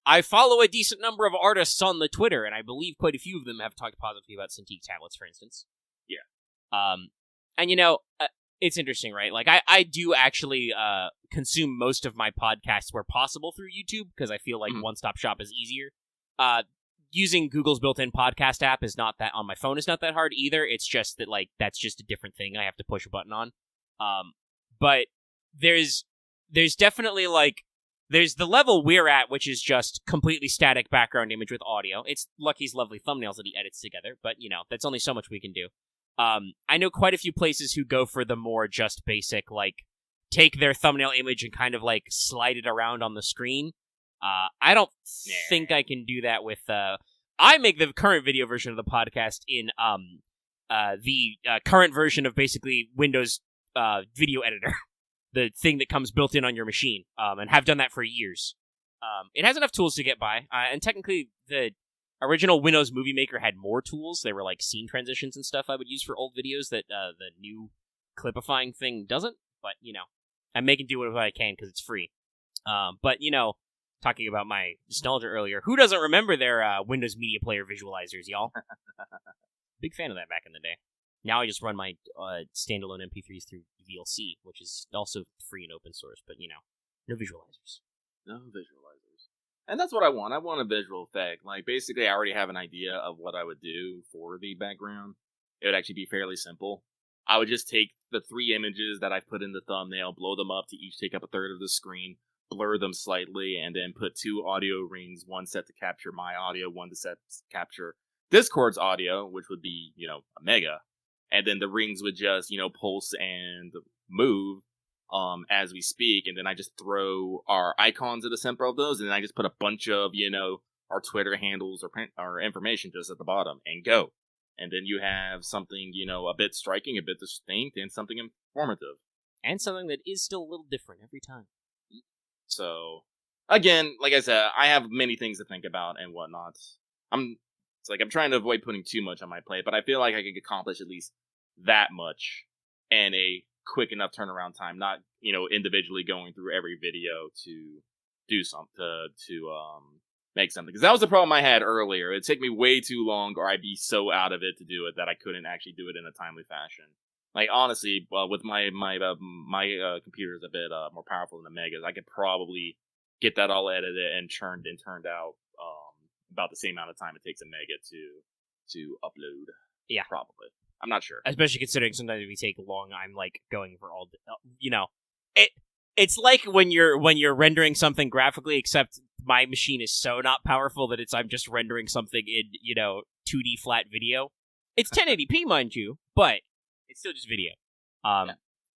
I follow a decent number of artists on the Twitter, and I believe quite a few of them have talked positively about Cintiq tablets, for instance. Yeah. And it's interesting, right? Like, I do actually consume most of my podcasts where possible through YouTube, because I feel like one-stop shop is easier. Using Google's built-in podcast app is not that, on my phone is not that hard either. It's just that, like, that's just a different thing I have to push a button on. But there's definitely, like, there's the level we're at, which is just completely static background image with audio. It's Lucky's lovely thumbnails that he edits together, but, that's only so much we can do. I know quite a few places who go for the more just basic, like, take their thumbnail image and kind of, like, slide it around on the screen. I don't think I can do that with, I make the current video version of the podcast in, the current version of basically Windows, video editor. The thing that comes built in on your machine, and have done that for years. It has enough tools to get by, and technically the original Windows Movie Maker had more tools. They were like scene transitions and stuff I would use for old videos that the new clipifying thing doesn't, but, I'm making do what I can because it's free. But, talking about my nostalgia earlier, who doesn't remember their Windows Media Player visualizers, y'all? Big fan of that back in the day. Now I just run my standalone MP3s through VLC, which is also free and open source, but, no visualizers. No visualizers. And that's what I want. I want a visual effect. Like, basically, I already have an idea of what I would do for the background. It would actually be fairly simple. I would just take the 3 images that I put in the thumbnail, blow them up to each take up a third of the screen, blur them slightly, and then put 2 audio rings, one set to capture my audio, one to set to capture Discord's audio, which would be, a mega. And then the rings would just, pulse and move as we speak. And then I just throw our icons at the center of those. And then I just put a bunch of, our Twitter handles or information just at the bottom and go. And then you have something, a bit striking, a bit distinct, and something informative. And something that is still a little different every time. So, again, like I said, I have many things to think about and whatnot. I'm trying to avoid putting too much on my plate, but I feel like I can accomplish at least that much in a quick enough turnaround time, not, individually going through every video to do something, to make something. Because that was the problem I had earlier. It'd take me way too long, or I'd be so out of it to do it that I couldn't actually do it in a timely fashion. Like, honestly, with my computer is a bit more powerful than the Megas, I could probably get that all edited and turned out about the same amount of time it takes a Mega to upload. Yeah. Probably. I'm not sure. Especially considering sometimes we take long, I'm like going for all, it's like when you're rendering something graphically, except my machine is so not powerful that I'm just rendering something in, 2D flat video. It's 1080p, mind you, but it's still just video.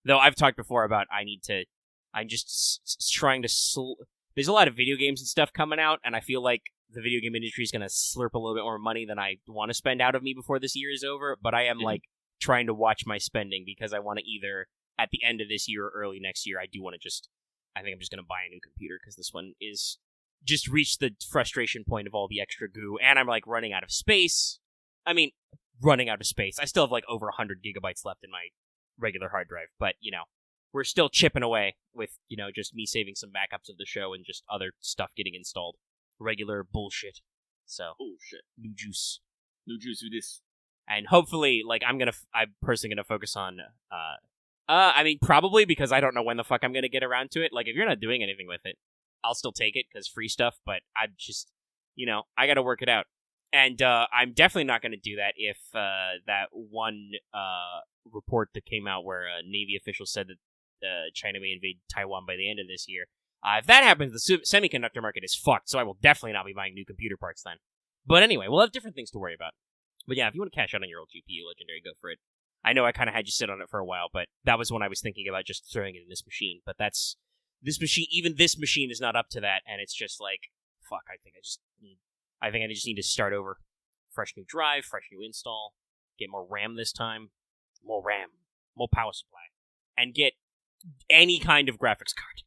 Though I've talked before about I'm just trying to, there's a lot of video games and stuff coming out, and I feel like the video game industry is going to slurp a little bit more money than I want to spend out of me before this year is over, but I am, like, trying to watch my spending because I want to either, at the end of this year or early next year, I think I'm just going to buy a new computer because this one is just reached the frustration point of all the extra goo, and I'm, like, running out of space. I mean, running out of space. I still have, like, over 100 gigabytes left in my regular hard drive, but, we're still chipping away with, just me saving some backups of the show and just other stuff getting installed. Regular bullshit. So, bullshit. New juice with this. And hopefully, like, I'm personally gonna focus on, I mean, probably because I don't know when the fuck I'm gonna get around to it. Like, if you're not doing anything with it, I'll still take it because free stuff, but I'm just, I got to work it out. And I'm definitely not going to do that if that one report that came out where a Navy official said that China may invade Taiwan by the end of this year. If that happens, the semiconductor market is fucked, so I will definitely not be buying new computer parts then. But anyway, we'll have different things to worry about. But yeah, if you want to cash out on your old GPU, Legendary, go for it. I know I kind of had you sit on it for a while, but that was when I was thinking about just throwing it in this machine. But this machine, even this machine is not up to that, and it's just like, fuck, I think I just need to start over. Fresh new drive, fresh new install, get more RAM this time, more power supply, and get any kind of graphics card.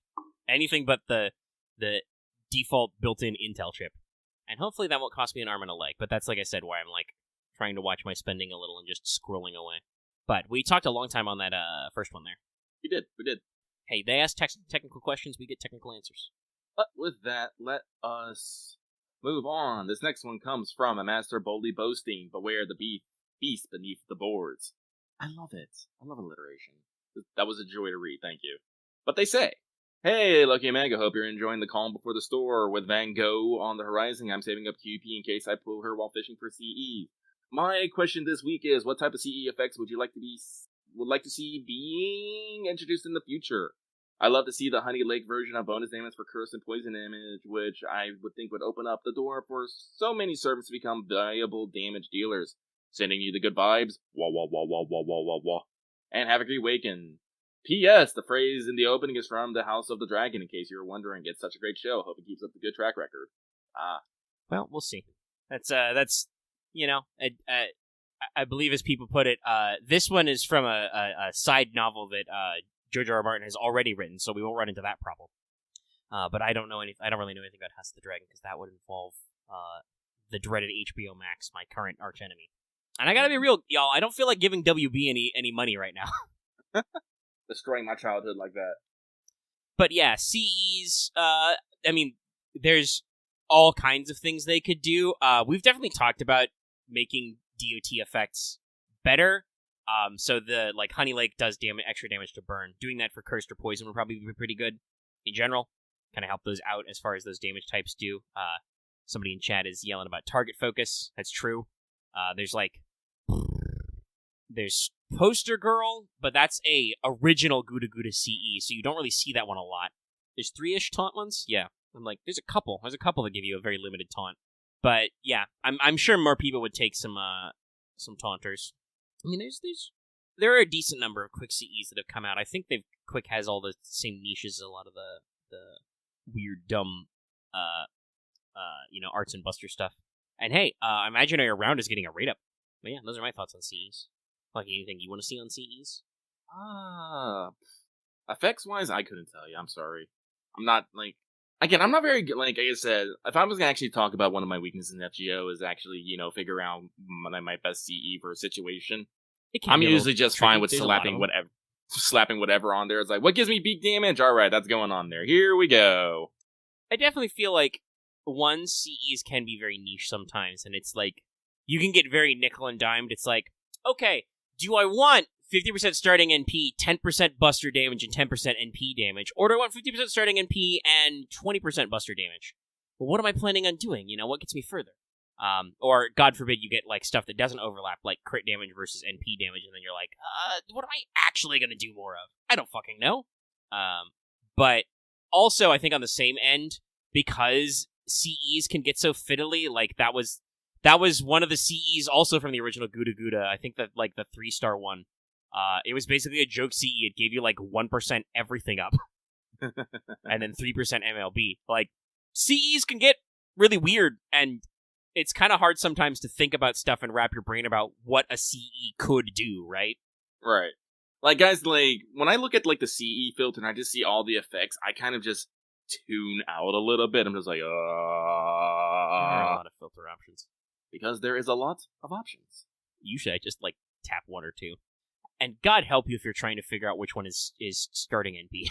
Anything but the default built-in Intel chip. And hopefully that won't cost me an arm and a leg, but that's, like I said, why I'm, trying to watch my spending a little and just scrolling away. But we talked a long time on that first one there. We did. Hey, they ask technical questions, we get technical answers. But with that, let us move on. This next one comes from a master boldly boasting, beware the beast beneath the boards. I love it. I love alliteration. That was a joy to read, thank you. But they say, hey, Lucky Omega, hope you're enjoying the calm before the storm. With Van Gogh on the horizon, I'm saving up QP in case I pull her while fishing for CE. My question this week is, what type of CE effects would you like to see being introduced in the future? I love to see the Honey Lake version of bonus damage for curse and poison damage, which I would think would open up the door for so many servants to become valuable damage dealers. Sending you the good vibes, wah wah wah wah wah wah wah wah. And have a great weekend. P.S. The phrase in the opening is from the House of the Dragon, in case you were wondering. It's such a great show. Hope it keeps up the good track record. Well, we'll see. That's I believe as people put it, this one is from a side novel that George R. R. Martin has already written, so we won't run into that problem. But I don't really know anything about House of the Dragon, because that would involve the dreaded HBO Max, my current archenemy. And I gotta be real, y'all, I don't feel like giving WB any money right now. Destroying my childhood like that. But yeah, CEs, there's all kinds of things they could do. We've definitely talked about making DOT effects better. So the Honey Lake does extra damage to burn. Doing that for cursed or poison would probably be pretty good in general. Kind of help those out as far as those damage types do. Somebody in chat is yelling about target focus. That's true. There's Poster Girl, but that's a original Gouda Gouda CE, so you don't really see that one a lot. There's 3-ish taunt ones? Yeah. I'm like, there's a couple that give you a very limited taunt. But yeah, I'm sure more people would take some taunters. I mean, there are a decent number of Quick CEs that have come out. I think Quick has all the same niches as a lot of the weird, dumb, Arts and Buster stuff. And hey, Imaginary Round is getting a rate up. But yeah, those are my thoughts on CEs. Anything you want to see on CEs? Effects-wise, I couldn't tell you. I'm sorry. I'm not, I'm not very good. Like I said, if I was going to actually talk about one of my weaknesses in FGO is actually, figure out my best CE for a situation. I'm usually just fine with slapping whatever on there. It's like, what gives me big damage? All right, that's going on there. Here we go. I definitely feel like CEs can be very niche sometimes, and it's like, you can get very nickel and dimed. It's like, okay, do I want 50% starting NP, 10% buster damage, and 10% NP damage? Or do I want 50% starting NP and 20% buster damage? Well, what am I planning on doing? What gets me further? Or, God forbid, you get, stuff that doesn't overlap, like crit damage versus NP damage, and then you're like, what am I actually going to do more of? I don't fucking know. But also, I think on the same end, because CEs can get so fiddly, that was one of the CEs also from the original Gouda Gouda. I think that, the 3-star one. It was basically a joke CE. It gave you, 1% everything up. And then 3% MLB. CEs can get really weird, and it's kind of hard sometimes to think about stuff and wrap your brain about what a CE could do, right? Right. Guys, when I look at, the CE filter and I just see all the effects, I kind of just tune out a little bit. I'm just like, There are a lot of filter options. Because there is a lot of options. Usually I just, tap one or two. And God help you if you're trying to figure out which one is starting NP.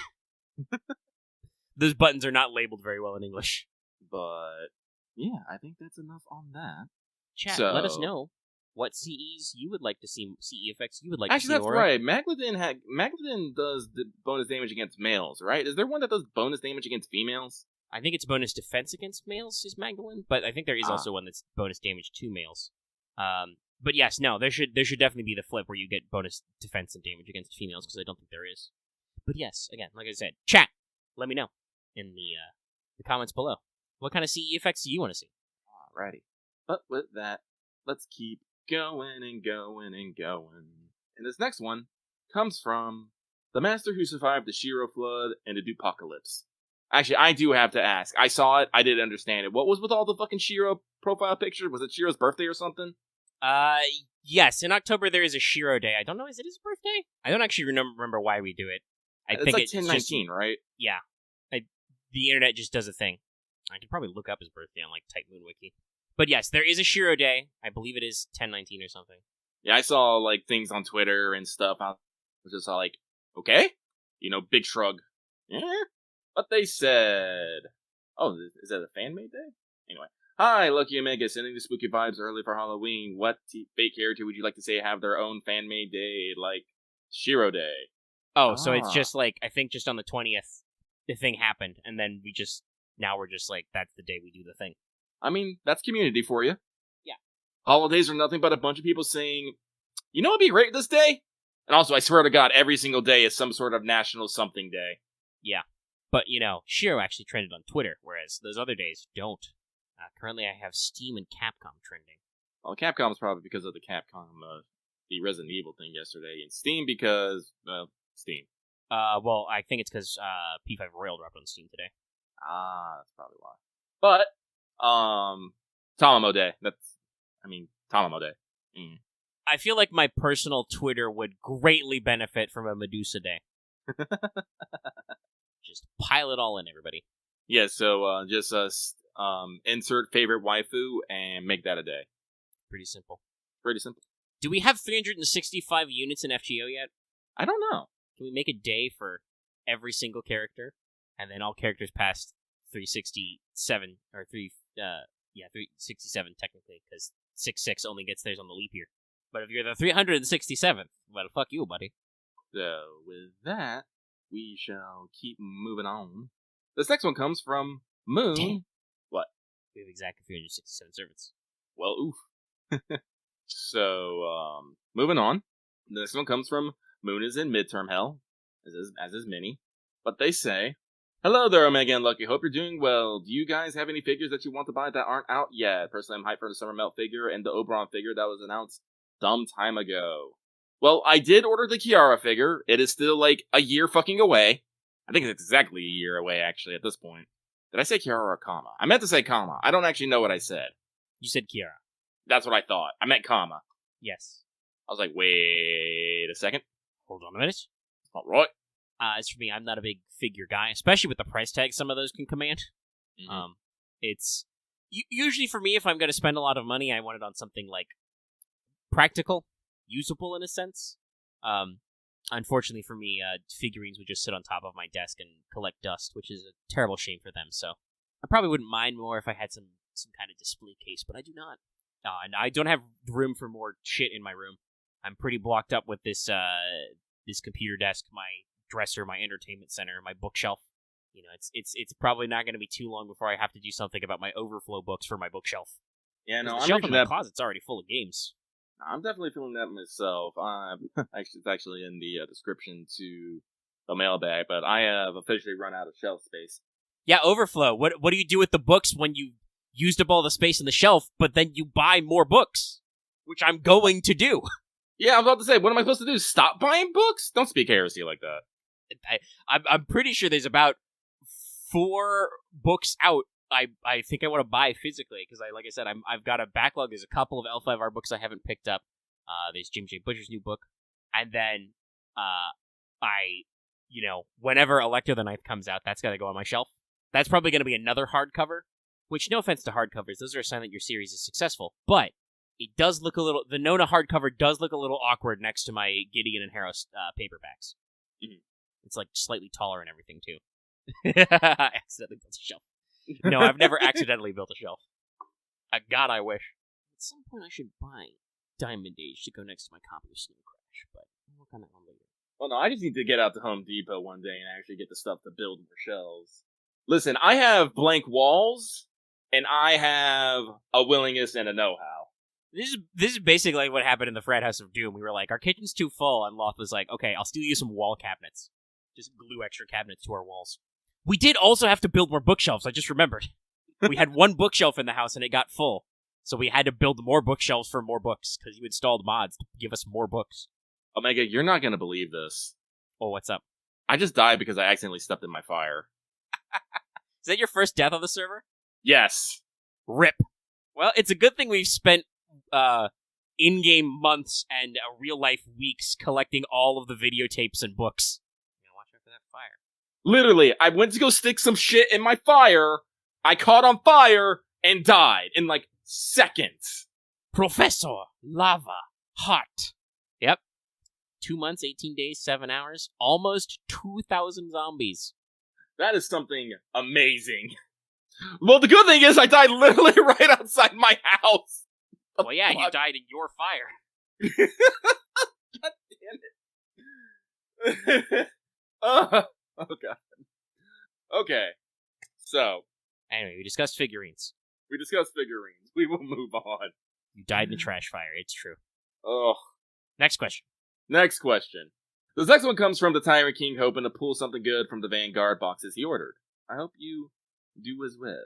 Those buttons are not labeled very well in English. But, yeah, I think that's enough on that. Chat, let us know what CEs you would like to see, CE effects you would like to see. Actually, that's right. Magladin does the bonus damage against males, right? Is there one that does bonus damage against females? I think it's bonus defense against males is Magdalene, but I think there is also one that's bonus damage to males. But yes, no, there should definitely be the flip where you get bonus defense and damage against females, because I don't think there is. But yes, again, like I said, chat, let me know in the comments below. What kind of CE effects do you want to see? Alrighty. But with that, let's keep going and going and going. And this next one comes from the master who survived the Shiro flood and the Dupocalypse. Actually, I do have to ask. I saw it. I didn't understand it. What was with all the fucking Shiro profile picture? Was it Shiro's birthday or something? Yes. In October, there is a Shiro Day. I don't know. Is it his birthday? I don't actually remember why we do it. It's like 10/19, right? Yeah. The internet just does a thing. I could probably look up his birthday on, like, Type Moon Wiki. But yes, there is a Shiro Day. I believe it is 10/19 or something. Yeah, I saw, like, things on Twitter and stuff. I was just like, okay? Big shrug. Yeah? But they said... Oh, is that a fan-made day? Anyway. Hi, Lucky Omega, sending the spooky vibes early for Halloween. What fake character would you like to say have their own fan-made day, like Shiro Day? Oh, so it's just, like, I think just on the 20th, the thing happened, and then now we're just like, that's the day we do the thing. I mean, that's community for you. Yeah. Holidays are nothing but a bunch of people saying, you know what'd be great this day? And also, I swear to God, every single day is some sort of national something day. Yeah. But, Shiro actually trended on Twitter, whereas those other days don't. Currently, I have Steam and Capcom trending. Well, Capcom's probably because of the Capcom, the Resident Evil thing yesterday, and Steam because, Steam. Well, I think it's because P5 Royal dropped on Steam today. That's probably why. But, Tamamo Day. Tamamo Day. Mm. I feel like my personal Twitter would greatly benefit from a Medusa Day. Just pile it all in, everybody. Yeah, so, just, insert favorite waifu and make that a day. Pretty simple. Pretty simple. Do we have 365 units in FGO yet? I don't know. Can we make a day for every single character? And then all characters past 367, or 367 technically, because 66 only gets theirs on the leap year. But if you're the 367th, well, fuck you, buddy. So, with that, we shall keep moving on. This next one comes from Moon. Damn. What? We have exactly 367 servants. Well, oof. So, moving on. The next one comes from Moon is in midterm hell, as is Minnie. But they say, hello there, Omega and Lucky. Hope you're doing well. Do you guys have any figures that you want to buy that aren't out yet? Personally, I'm hyped for the Summer Melt figure and the Oberon figure that was announced some time ago. Well, I did order the Kiara figure. It is still, like, a year fucking away. I think it's exactly a year away, actually, at this point. Did I say Kiara or Kama? I meant to say Kama. I don't actually know what I said. You said Kiara. That's what I thought. I meant Kama. Yes. I was like, wait a second. Hold on a minute. All right. As for me, I'm not a big figure guy, especially with the price tag some of those can command. Mm-hmm. It's usually for me, if I'm going to spend a lot of money, I want it on something like practical, usable in a sense. Unfortunately for me, figurines would just sit on top of my desk and collect dust, which is a terrible shame for them. So I probably wouldn't mind more if I had some kind of display case, but I do not. And I don't have room for more shit in my room. I'm pretty blocked up with this computer desk, my dresser, my entertainment center, my bookshelf. It's probably not going to be too long before I have to do something about my overflow books for my bookshelf. Yeah, no, the I'm shelf in my that closet's already full of games. I'm definitely feeling that myself. It's actually in the description to the mailbag, but I have officially run out of shelf space. Yeah, overflow. What do you do with the books when you used up all the space in the shelf, but then you buy more books? Which I'm going to do. Yeah, I was about to say, what am I supposed to do? Stop buying books? Don't speak heresy like that. I'm pretty sure there's about 4 books out. I think I want to buy physically because like I said, I've got a backlog. There's a couple of L5R books I haven't picked up. There's Jim J. Butcher's new book, and then whenever Electro the Ninth comes out, that's got to go on my shelf. That's probably going to be another hardcover. Which, no offense to hardcovers, those are a sign that your series is successful. But it does look a little. The Nona hardcover does look a little awkward next to my Gideon and Harrow paperbacks. Mm-hmm. It's like slightly taller and everything too. I accidentally built a shelf. No, I've never accidentally built a shelf. God, I wish. At some point, I should buy Diamond Age to go next to my copy of Snow Crash, but we'll work on that one later. Well, no, I just need to get out to Home Depot one day and actually get the stuff to build more shelves. Listen, I have blank walls, and I have a willingness and a know-how. This is basically like what happened in the frat house of Doom. We were like, our kitchen's too full, and Loth was like, okay, I'll steal you some wall cabinets. Just glue extra cabinets to our walls. We did also have to build more bookshelves, I just remembered. We had one bookshelf in the house, and it got full. So we had to build more bookshelves for more books, because you installed mods to give us more books. Omega, you're not going to believe this. Oh, what's up? I just died because I accidentally stepped in my fire. Is that your first death on the server? Yes. RIP. Well, it's a good thing we've spent in-game months and real-life weeks collecting all of the videotapes and books. I'm gonna watch out for that fire. Literally, I went to go stick some shit in my fire, I caught on fire, and died in, like, seconds. Professor, lava, hot. Yep. 2 months, 18 days, 7 hours, almost 2,000 zombies. That is something amazing. Well, the good thing is I died literally right outside my house. Well, yeah, you Fuck. died in your fire. God damn it. Oh, God. Okay. So, Anyway, we discussed figurines. we discussed figurines. We will move on. You died in a trash fire, it's true. Oh. Next question. Next question. This next one comes from the Tyrant King, hoping to pull something good from the Vanguard boxes he ordered. I hope you do as well.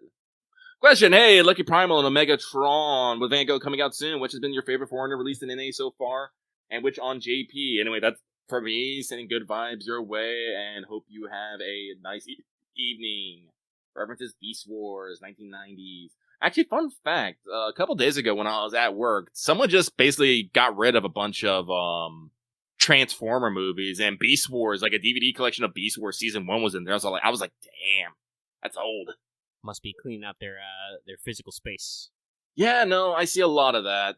Question: Hey, Lucky Primal and Omega Tron, with Vanguard coming out soon, which has been your favorite foreigner released in NA so far, and which on JP? Anyway, that's for me, sending good vibes your way, and hope you have a nice evening. References Beast Wars, 1990s. Actually, fun fact, a couple days ago when I was at work, someone just basically got rid of a bunch of, Transformer movies, and Beast Wars, like a DVD collection of Beast Wars Season 1 was in there. I was like, damn, that's old. Must be cleaning out their physical space. Yeah, no, I see a lot of that.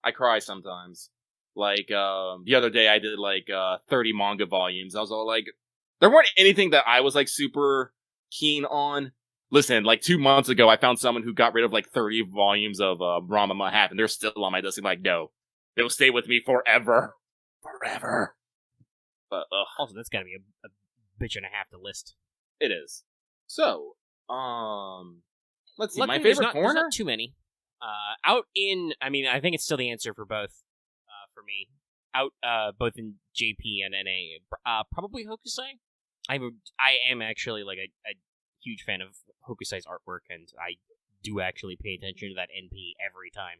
I cry sometimes. Like, the other day I did, 30 manga volumes. I was all like, there weren't anything that I was, super keen on. Listen, 2 months ago, I found someone who got rid of, 30 volumes of Rama Mahap, and they're still on my desk. I'm like, no, they'll stay with me forever. Forever. But, Also, that's gotta be a bitch and a half to list. it is. So, let's see, Luckily, my there's favorite there's corner? not too many. I think it's still the answer for both, for me. Both in JP and NA. Probably Hokusai. I am actually, a huge fan of Hokusai's artwork, and I do actually pay attention to that NP every time.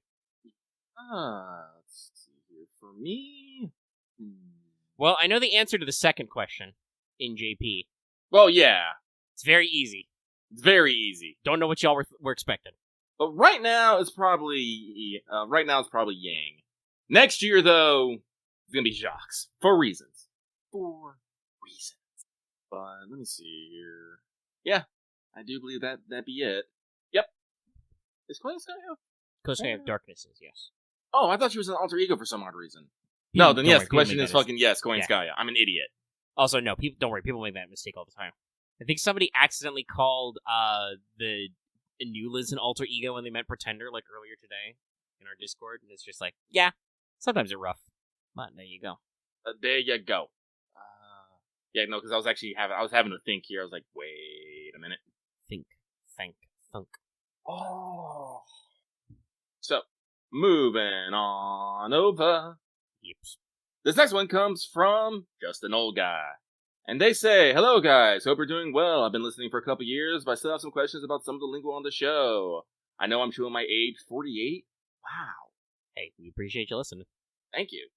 Let's see here. For me... Well, I know the answer to the second question in JP. Well, yeah. It's very easy. It's very easy. Don't know what y'all were expecting. But right now, it's probably Yang. Next year, though, it's gonna be Jacques. For reasons. But, let me see here. Yeah, I do believe that'd be it. Yep. Is Koyasayo? Kosuke of Darknesses, yes. Oh, I thought she was an alter ego for some odd reason. No, then Don't yes, worry, the question people is make that fucking yes, Koyanskaya. I'm an idiot. Also, no, don't worry, people make that mistake all the time. I think somebody accidentally called the Anulas an alter ego when they meant Pretender, earlier today in our Discord, and it's just yeah, sometimes they're rough. But there you go. There you go. Yeah, no, because I was having to think here. I was like, wait a minute. Think, thunk. Oh. So, moving on over. Yips. This next one comes from just an old guy. And they say, hello guys, hope you're doing well. I've been listening for a couple years, but I still have some questions about some of the lingo on the show. I know I'm showing my age, 48. Wow. Hey, we appreciate you listening. Thank you.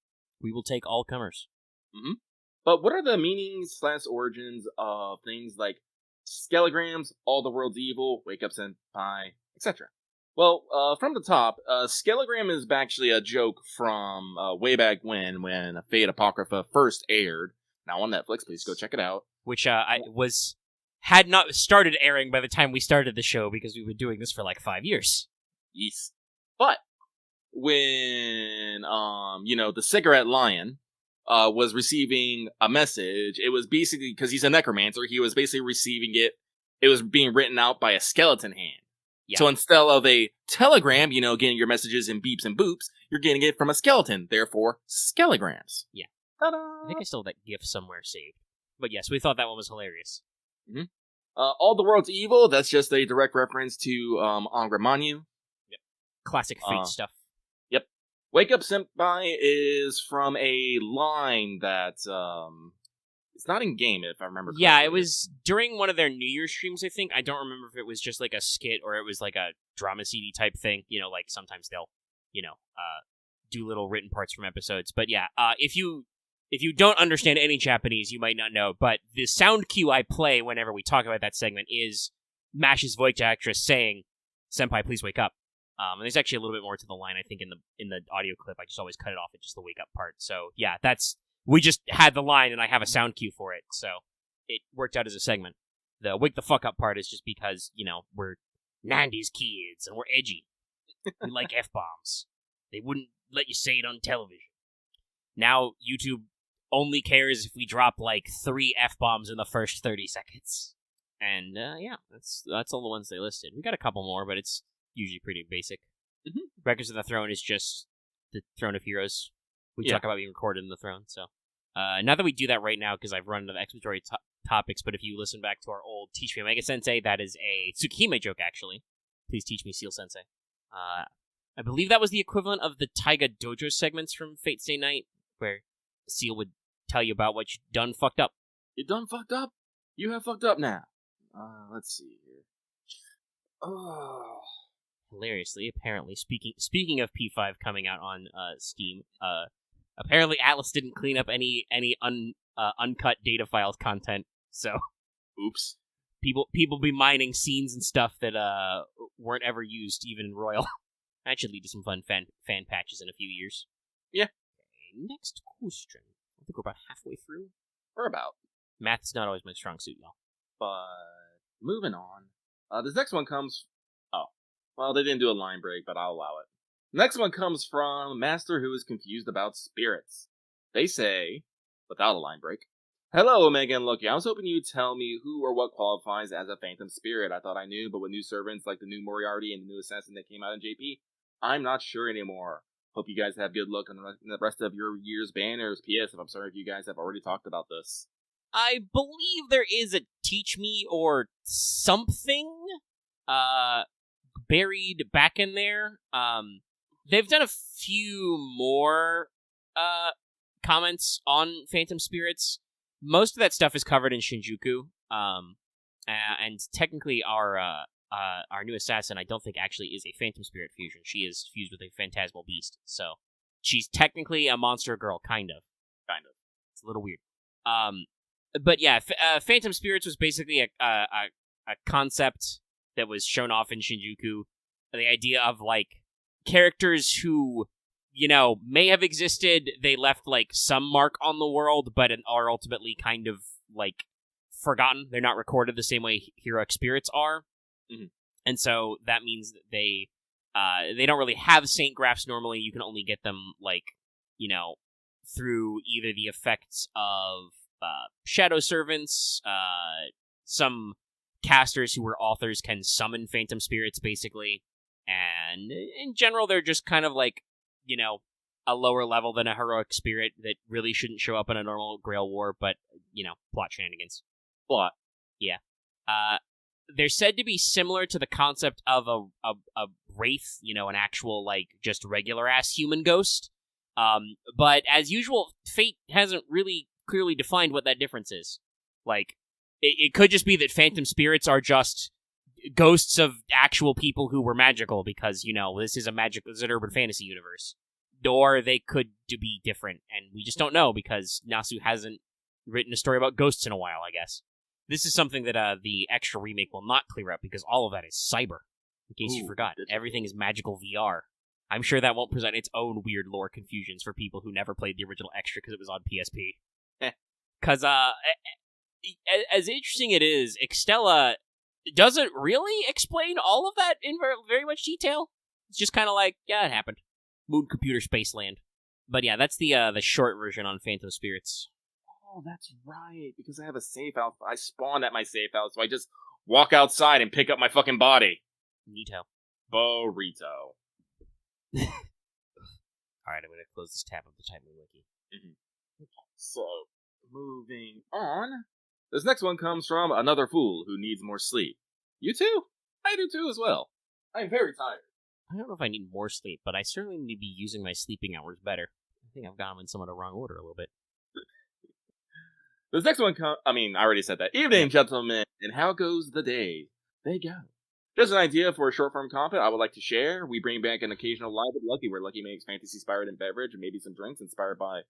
We will take all comers. Mm-hmm. But what are the meanings / origins of things like Skelegrams, All the World's Evil, Wake Up Senpai, etc.? Well, from the top, Skelegram is actually a joke from way back when Fate Apocrypha first aired. Now on Netflix, please go check it out. Which had not started airing by the time we started the show because we've been doing this for 5 years. Yes. But when the cigarette lion was receiving a message, it was basically because he's a necromancer, he was basically receiving it. It was being written out by a skeleton hand. Yeah. So instead of a telegram, getting your messages in beeps and boops, you're getting it from a skeleton. Therefore, Skelegrams. Yeah. Ta-da! I think I still have that GIF somewhere saved. But yes, we thought that one was hilarious. Mm-hmm. All the world's evil. That's just a direct reference to Angra Manu. Yep. Classic Fate stuff. Yep. Wake Up Senpai is from a line that it's not in game, if I remember correctly. Yeah, it was during one of their New Year's streams, I think. I don't remember if it was just like a skit or it was like a drama CD type thing. You know, like sometimes they'll, do little written parts from episodes. But yeah, if you don't understand any Japanese, you might not know. But the sound cue I play whenever we talk about that segment is Mash's voice actress saying, "Senpai, please wake up." And there's actually a little bit more to the line, I think, in the audio clip. I just always cut it off at just the wake up part. So yeah, we just had the line, and I have a sound cue for it, so it worked out as a segment. The wake the fuck up part is just because, we're 90s kids, and we're edgy. We like F-bombs. They wouldn't let you say it on television. Now, YouTube only cares if we drop, 3 F-bombs in the first 30 seconds. And, that's all the ones they listed. We got a couple more, but it's usually pretty basic. Mm-hmm. Records of the Throne is just the Throne of Heroes. We talk about being recorded in the throne, so. Not that we do that right now, because I've run into the exploratory topics, but if you listen back to our old Teach Me Omega Sensei, that is a Tsukihime joke, actually. Please teach me, Seal Sensei. I believe that was the equivalent of the Taiga Dojo segments from Fate Stay Night, where Seal would tell you about what you done fucked up. You done fucked up? You have fucked up now. Let's see here. Oh. Hilariously, apparently, speaking of P5 coming out on Steam, apparently Atlas didn't clean up any uncut data files content, so oops. People be mining scenes and stuff that weren't ever used, even in Royal. That should lead to some fun fan patches in a few years. Yeah. Okay, next question. I think we're about halfway through. We're about. Math's not always my strong suit, y'all. But moving on. This next one comes. Oh, well, they didn't do a line break, but I'll allow it. Next one comes from Master who is confused about spirits. They say, without a line break, "Hello, Omega and Loki. I was hoping you'd tell me who or what qualifies as a phantom spirit. I thought I knew, but with new servants like the new Moriarty and the new assassin that came out in JP, I'm not sure anymore. Hope you guys have good luck on the rest of your year's banners. P.S. I'm sorry if you guys have already talked about this." I believe there is a Teach Me or something buried back in there. They've done a few more comments on Phantom Spirits. Most of that stuff is covered in Shinjuku. And technically our new assassin, I don't think actually is a Phantom Spirit fusion. She is fused with a phantasmal beast. So she's technically a monster girl, kind of. It's a little weird. But yeah, Phantom Spirits was basically a concept that was shown off in Shinjuku. The idea of, characters who, may have existed, they left, some mark on the world, but are ultimately kind of, forgotten. They're not recorded the same way heroic spirits are. Mm-hmm. And so that means that they don't really have Saint Graphs normally. You can only get them, through either the effects of Shadow Servants, some casters who were authors can summon Phantom Spirits, basically. And in general, they're just kind of a lower level than a heroic spirit that really shouldn't show up in a normal Grail War, but, plot shenanigans. Plot. Yeah. They're said to be similar to the concept of a wraith, an actual, just regular-ass human ghost. But as usual, Fate hasn't really clearly defined what that difference is. It could just be that Phantom Spirits are just ghosts of actual people who were magical because, this is an urban fantasy universe. Or they could be different, and we just don't know because Nasu hasn't written a story about ghosts in a while, I guess. This is something that the extra remake will not clear up because all of that is cyber. In case you forgot, everything is magical VR. I'm sure that won't present its own weird lore confusions for people who never played the original extra because it was on PSP. Because, as interesting it is, Extella doesn't really explain all of that in very much detail. It's just kind of yeah, it happened. Moon Computer Spaceland. But yeah, that's the short version on Phantom Spirits. Oh, that's right, because I have a safe house. I spawned at my safe house, so I just walk outside and pick up my fucking body. Neato. Burrito. Alright, I'm going to close this tab of the Time Moon Wiki. Mm-hmm. So, moving on. This next one comes from another fool who needs more sleep. You too? I do too as well. I'm very tired. I don't know if I need more sleep, but I certainly need to be using my sleeping hours better. I think I've got them in some of the wrong order a little bit. This next one I already said that. Evening, gentlemen, and how goes the day? They go. Just an idea for a short-form content I would like to share. We bring back an occasional live with Lucky, where Lucky makes fantasy-inspired and beverage, and maybe some drinks inspired by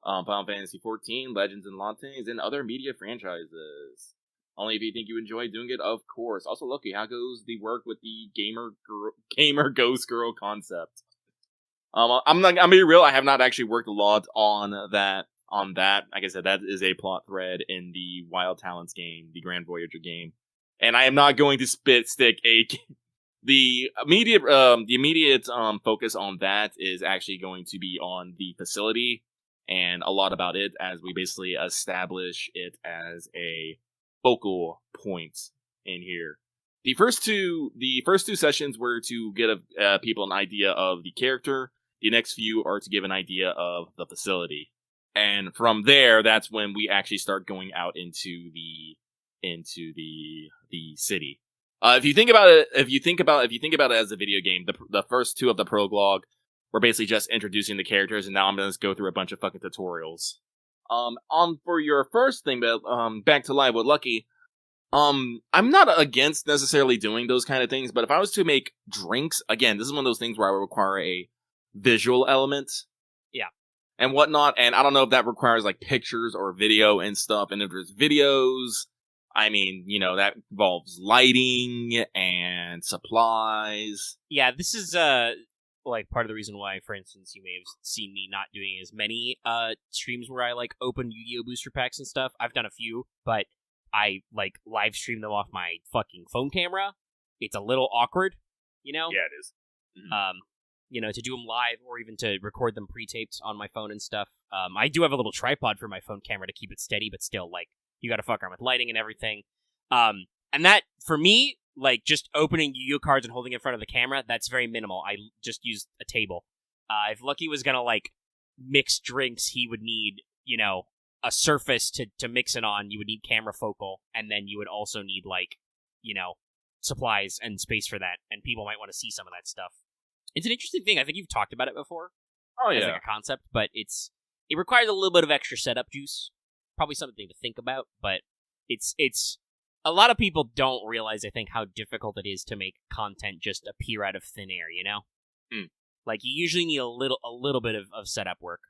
Final Fantasy XIV, Legends and Lattes, and other media franchises. Only if you think you enjoy doing it, of course. Also, Lucky, how goes the work with the gamer ghost girl concept? I'm gonna be real. I have not actually worked a lot on that. Like I said, that is a plot thread in the Wild Talents game, the Grand Voyager game, and I am not going to stick the immediate focus on that is actually going to be on the facility and a lot about it as we basically establish it as a focal point in here. The first two sessions were to give people an idea of the character. The next few are to give an idea of the facility. And from there, that's when we actually start going out into the city. If you think about it as a video game, the first two of the prologue were basically just introducing the characters, and now I'm gonna just go through a bunch of fucking tutorials. For your first thing, but back to live with Lucky. I'm not against necessarily doing those kind of things, but if I was to make drinks, again, this is one of those things where I would require a visual element. Yeah. And whatnot, and I don't know if that requires like pictures or video and stuff, and if there's videos, that involves lighting and supplies. Yeah, this is like part of the reason why, for instance, you may have seen me not doing as many streams where I like open Yu-Gi-Oh booster packs and stuff. I've done a few, but I like live stream them off my fucking phone camera. It's a little awkward, Yeah, it is. Mm-hmm. To do them live or even to record them pre-taped on my phone and stuff. I do have a little tripod for my phone camera to keep it steady, but still, like, you gotta fuck around with lighting and everything. And that, for me, like, just opening Yu-Gi-Oh cards and holding it in front of the camera, that's very minimal. I just used a table. If Lucky was gonna, like, mix drinks, he would need, a surface to mix it on. You would need camera focal, and then you would also need, like, supplies and space for that, and people might want to see some of that stuff. It's an interesting thing. I think you've talked about it before. Oh, yeah. As like a concept, but it requires a little bit of extra setup juice. Probably something to think about, but it's a lot of people don't realize, I think, how difficult it is to make content just appear out of thin air, Like, you usually need a little bit of setup work.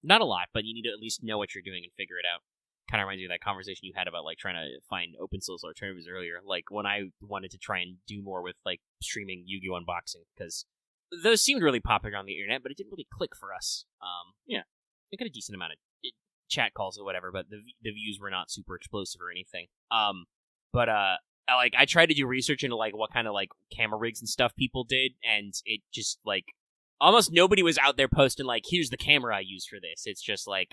Not a lot, but you need to at least know what you're doing and figure it out. Kind of reminds me of that conversation you had about, like, trying to find open source alternatives earlier. Like, when I wanted to try and do more with, like, streaming Yu-Gi-Oh! Unboxing, because those seemed really popular on the internet, but it didn't really click for us. Yeah. We got a decent amount of chat calls or whatever, but the views were not super explosive or anything. But I tried to do research into, like, what kind of, like, camera rigs and stuff people did, and it just, like, almost nobody was out there posting, like, here's the camera I use for this. It's just like,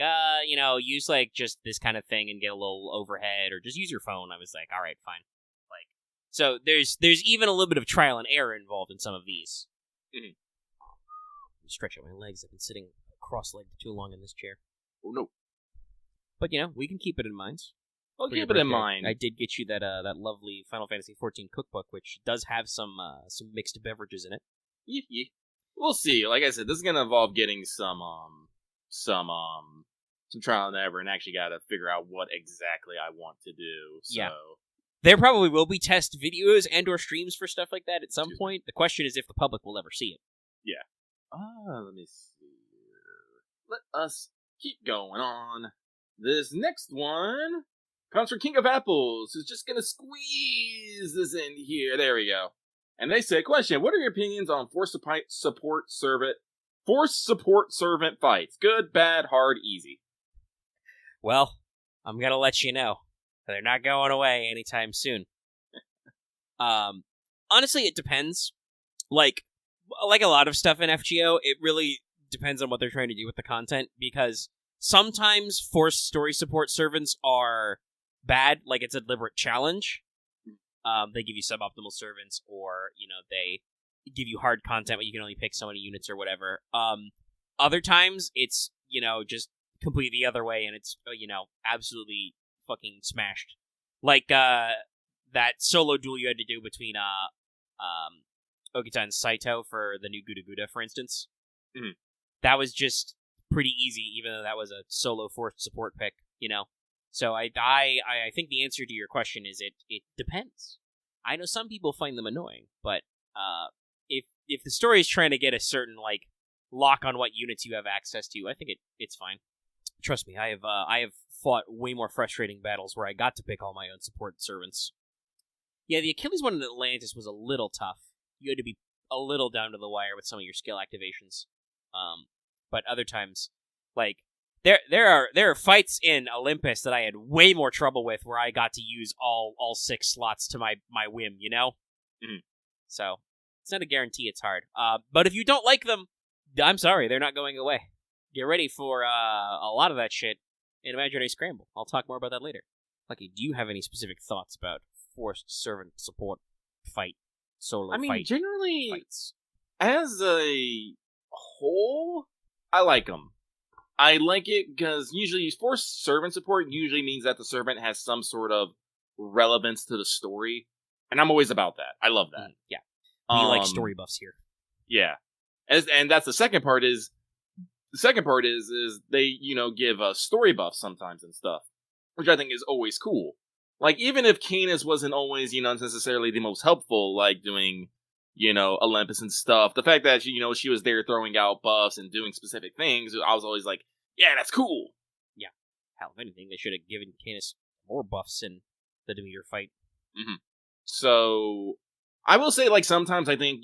use, like, just this kind of thing and get a little overhead, or just use your phone. I was like, all right, fine. Like, so there's even a little bit of trial and error involved in some of these. Mm-hmm. I'm stretching my legs. I've been sitting cross-legged too long in this chair. Oh, no. But, we can keep it in mind. I'll keep it in mind. I did get you that lovely Final Fantasy XIV cookbook, which does have some mixed beverages in it. Yeah. We'll see. Like I said, this is gonna involve getting some trial and error, and actually gotta figure out what exactly I want to do. So. Yeah. There probably will be test videos and or streams for stuff like that at some point. The question is if the public will ever see it. Yeah. Let me see. Let us keep going on. This next one comes from King of Apples, who's just gonna squeeze this in here. There we go. And they say, question, what are your opinions on force support servant fights? Good, bad, hard, easy? Well, I'm gonna let you know. They're not going away anytime soon. Honestly, it depends. Like a lot of stuff in FGO, it really depends on what they're trying to do with the content, because sometimes forced story support servants are bad, like it's a deliberate challenge. They give you suboptimal servants, or, they give you hard content, but you can only pick so many units or whatever. Other times, it's, just completely the other way, and it's, absolutely fucking smashed. Like, that solo duel you had to do between, Ogita and Saito for the new Guda Guda, for instance. Mhm. That was just pretty easy, even though that was a solo forced support pick, So I think the answer to your question is it depends. I know some people find them annoying, but if the story is trying to get a certain lock on what units you have access to, I think it's fine. Trust me, I have fought way more frustrating battles where I got to pick all my own support servants. Yeah, the Achilles one in Atlantis was a little tough. You had to be a little down to the wire with some of your skill activations. But other times, there are fights in Olympus that I had way more trouble with, where I got to use all 6 slots to my whim, Mhm. So it's not a guarantee. It's hard. But if you don't like them, I'm sorry, they're not going away. Get ready for a lot of that shit in Imaginary Scramble. I'll talk more about that later. Lucky, do you have any specific thoughts about forced servant support fight solo? Generally, fights? As a whole, I like them. I like it because usually forced servant support usually means that the servant has some sort of relevance to the story, and I'm always about that. I love that. Yeah, we like story buffs here. Yeah, and that's the second part is. The second part is they, give us story buffs sometimes and stuff, which I think is always cool. Like, even if Canis wasn't always, necessarily the most helpful, doing, Olympus and stuff, the fact that, she was there throwing out buffs and doing specific things, I was always like, yeah, that's cool. Yeah. Hell, if anything, they should have given Canis more buffs in the Demeter fight. Mm-hmm. So, I will say, sometimes I think,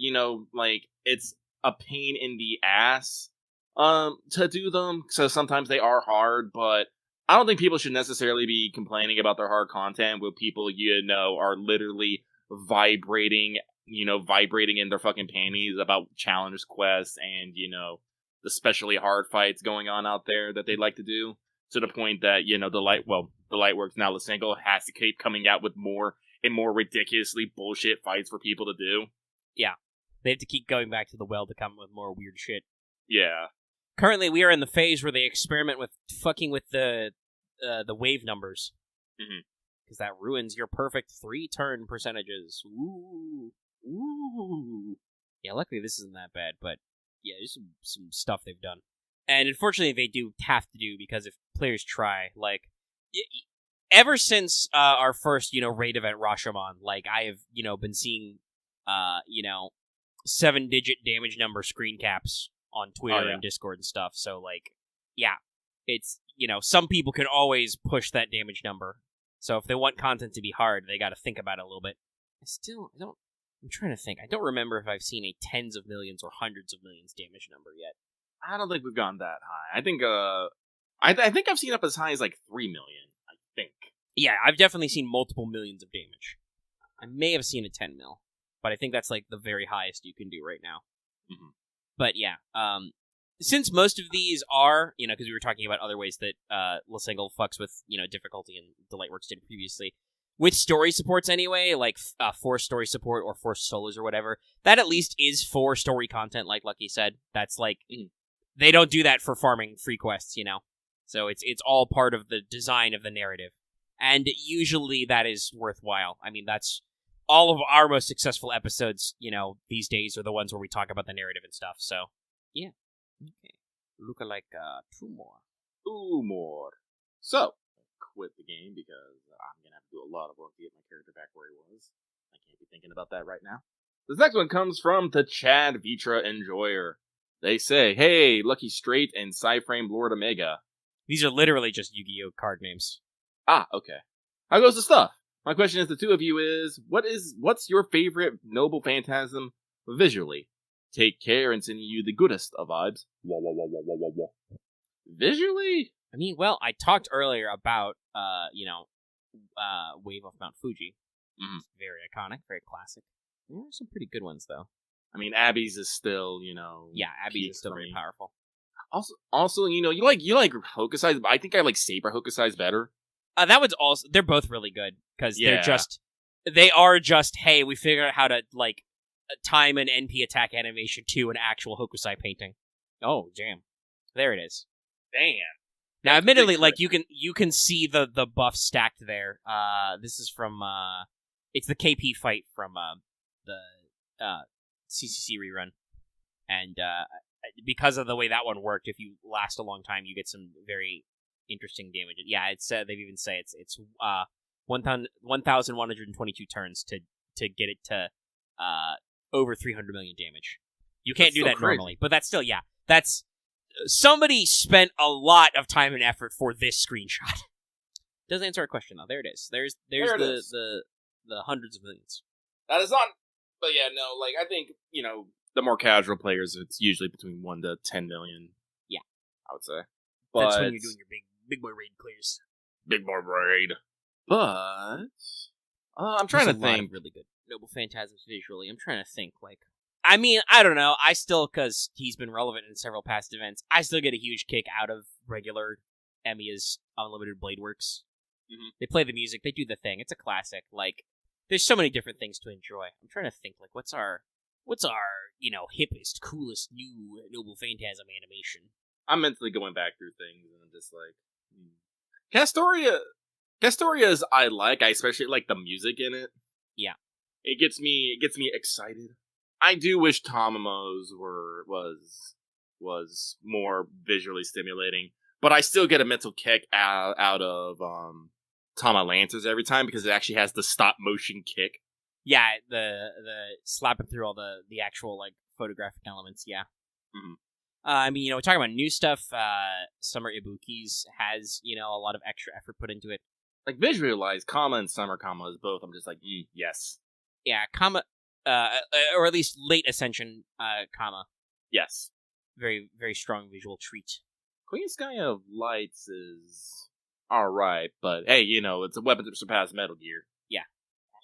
it's a pain in the ass to do them, so sometimes they are hard, but I don't think people should necessarily be complaining about their hard content with people, are literally vibrating in their fucking panties about challenge quests and, the especially hard fights going on out there that they like to do, to the point that, the Lightworks now the single has to keep coming out with more and more ridiculously bullshit fights for people to do. Yeah. They have to keep going back to the well to come up with more weird shit. Yeah. Currently, we are in the phase where they experiment with fucking with the wave numbers. Because that ruins your perfect 3-turn percentages. Ooh. Yeah, luckily this isn't that bad, but yeah, there's some stuff they've done. And unfortunately, they do have to do, because if players try, ever since our first, raid event, Rashomon, I have, been seeing, 7-digit damage number screen caps on Twitter and Discord and stuff. So, yeah, it's, some people can always push that damage number. So if they want content to be hard, they got to think about it a little bit. I'm trying to think. I don't remember if I've seen a tens of millions or hundreds of millions damage number yet. I don't think we've gone that high. I think, I think I've seen up as high as 3 million, I think. Yeah, I've definitely seen multiple millions of damage. I may have seen a 10 mil, but I think that's the very highest you can do right now. Mm-hmm. But yeah, since most of these are, because we were talking about other ways that Lasingle fucks with, difficulty, and the Lightworks did previously, with story supports anyway, forced story support or forced solos or whatever, that at least is for story content, like Lucky said. That's they don't do that for farming free quests, So it's all part of the design of the narrative. And usually that is worthwhile. I mean, that's all of our most successful episodes, these days are the ones where we talk about the narrative and stuff. So, yeah. Okay. Look like 2 more. 2 more. So, quit the game because I'm going to have to do a lot of work to get my character back where he was. I can't be thinking about that right now. This next one comes from the Chad Vitra Enjoyer. They say, hey, Lucky Straight and Psyframe Lord Omega. These are literally just Yu-Gi-Oh! Card names. Ah, okay. How goes the stuff? My question is to 2 of you is, what's your favorite Noble Phantasm visually? Take care and sending you the goodest of vibes. Wah, wah, wah, wah, wah, wah, wah. Visually? I mean, well, I talked earlier about, Wave of Mount Fuji. Mm-hmm. Very iconic, very classic. There are some pretty good ones, though. I mean, Abby's is still, Yeah, Abby's is still very powerful. Also, you like Hokusai's, but I think I like Saber Hokusai's better. That one's also, they're both really good, because they are just, hey, we figured out how to, time an NP attack animation to an actual Hokusai painting. Oh, damn. There it is. Damn. Now, admittedly, like you can see the buff stacked there. This is from it's the KP fight from the CCC rerun, and because of the way that one worked, if you last a long time, you get some very interesting damage. Yeah, it's they even say it's 1,122 turns to get it to over 300 million damage. You can't do that normally, but that's still that's. Somebody spent a lot of time and effort for this screenshot. Doesn't answer our question though. There it is. There's the hundreds of millions. That is not. But yeah, no. Like I think the more casual players, it's usually between 1 to 10 million. Yeah, I would say. But that's when you're doing your big boy raid clears. Big boy raid. But I'm trying to think. Really good Noble Phantasms visually. I'm trying to think like. I mean, I don't know. I still, because he's been relevant in several past events, I still get a huge kick out of regular Emiya's Unlimited Blade Works. Mm-hmm. They play the music, they do the thing. It's a classic. Like, there's so many different things to enjoy. I'm trying to think, like, what's our hippest, coolest new Noble Phantasm animation? I'm mentally going back through things, and I'm just like, Castoria I like. I especially like the music in it. Yeah, it gets me excited. I do wish Tomomo's was more visually stimulating, but I still get a mental kick out of Tama Lancers every time because it actually has the stop motion kick. Yeah, the slapping through all the actual like photographic elements. Yeah. Mm-hmm. I mean, talking about new stuff, Summer Ibuki's has a lot of extra effort put into it. Like visualize Kama and Summer Kama is both. I'm just like, yes. Yeah, Kama. Or at least late Ascension, Kama. Yes. Very, very strong visual treat. Queen Sky of Lights is alright, but hey, it's a weapon to surpass Metal Gear. Yeah.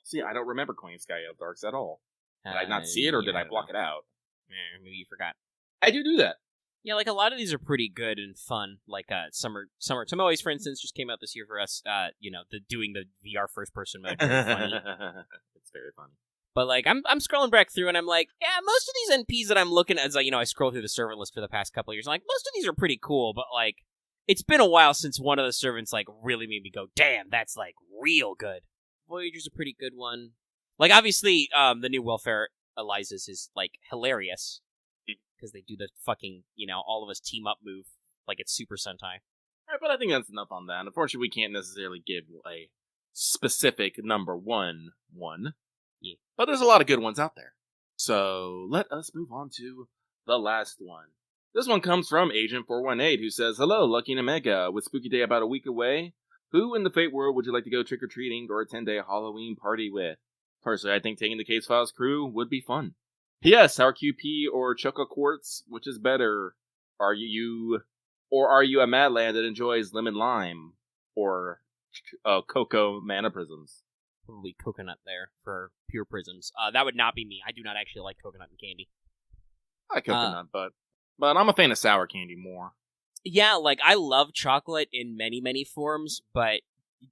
See, I don't remember Queen Sky of Darks at all. Did I not see it, or did I block it out? Maybe you forgot. I do that. Yeah, like a lot of these are pretty good and fun. Like Summer Tomoe's, for instance, just came out this year for us. Doing the VR first person mode. Very funny. It's very funny. But, like, I'm scrolling back through, and I'm like, yeah, most of these NPs that I'm looking at, I scroll through the servant list for the past couple of years, I'm like, most of these are pretty cool, but, like, it's been a while since one of the servants, like, really made me go, damn, that's, like, real good. Voyager's a pretty good one. Like, obviously, the new Welfare Eliza's is, like, hilarious, because they do the fucking, all of us team up move, like it's Super Sentai. Alright, but I think that's enough on that. Unfortunately, we can't necessarily give a specific number one. Yeah. But there's a lot of good ones out there. So let us move on to the last one. This one comes from Agent 418, who says, hello, Lucky and Omega. With Spooky Day about a week away, who in the Fate world would you like to go trick-or-treating or a 10-day Halloween party with? Personally, I think taking the Case Files crew would be fun. P.S. Our QP or Choco Quartz, which is better? Are you a Madland that enjoys lemon lime? Or cocoa mana prisms? Probably coconut there for pure prisms. That would not be me. I do not actually like coconut and candy. I like coconut, but I'm a fan of sour candy more. Yeah, like I love chocolate in many, many forms, but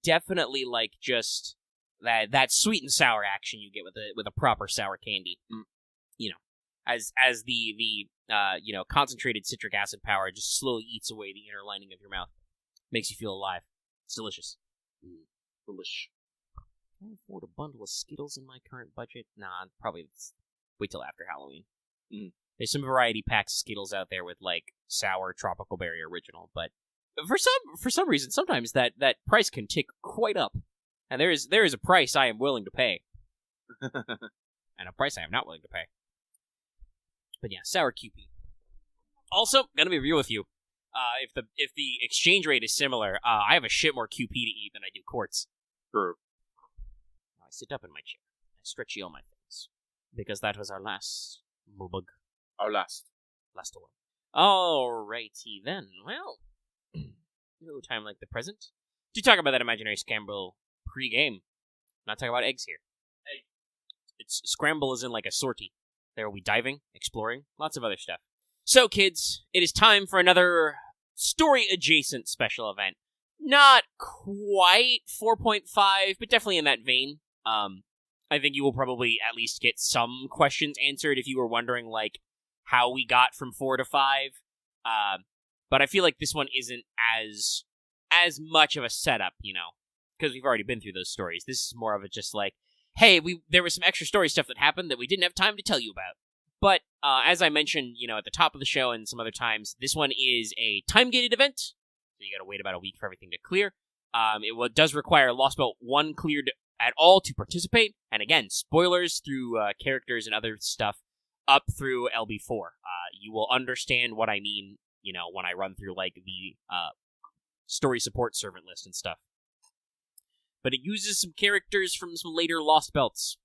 definitely like just that sweet and sour action you get with a proper sour candy. As the concentrated citric acid power just slowly eats away the inner lining of your mouth, makes you feel alive. It's delicious. Delish. Can I afford a bundle of Skittles in my current budget? Nah, probably wait till after Halloween. There's some variety packs of Skittles out there with like sour tropical berry original, but for some reason sometimes that price can tick quite up, and there is a price I am willing to pay, and a price I am not willing to pay. But yeah, sour QP. Also, gonna be real with you. If the exchange rate is similar, I have a shit more QP to eat than I do quartz. True. I sit up in my chair. I stretch all my things. Because that was our last bug. Our last one. Alrighty then. Well, no time like the present. Do talk about that Imaginary Scramble pre-game. Not talking about eggs here. It's Scramble is in like a sortie. There will be diving, exploring, lots of other stuff. So, kids, it is time for another story-adjacent special event. Not quite 4.5, but definitely in that vein. I think you will probably at least get some questions answered if you were wondering, like, how we got from 4 to 5. But I feel like this one isn't as much of a setup, because we've already been through those stories. This is more of a just like, hey, there was some extra story stuff that happened that we didn't have time to tell you about. But as I mentioned, at the top of the show and some other times, this one is a time-gated event, so you got to wait about a week for everything to clear. It does require Lost Belt 1 cleared at all to participate, and again, spoilers through characters and other stuff up through LB4. You will understand what I mean, when I run through like the story support servant list and stuff. But it uses some characters from some later Lost Belts.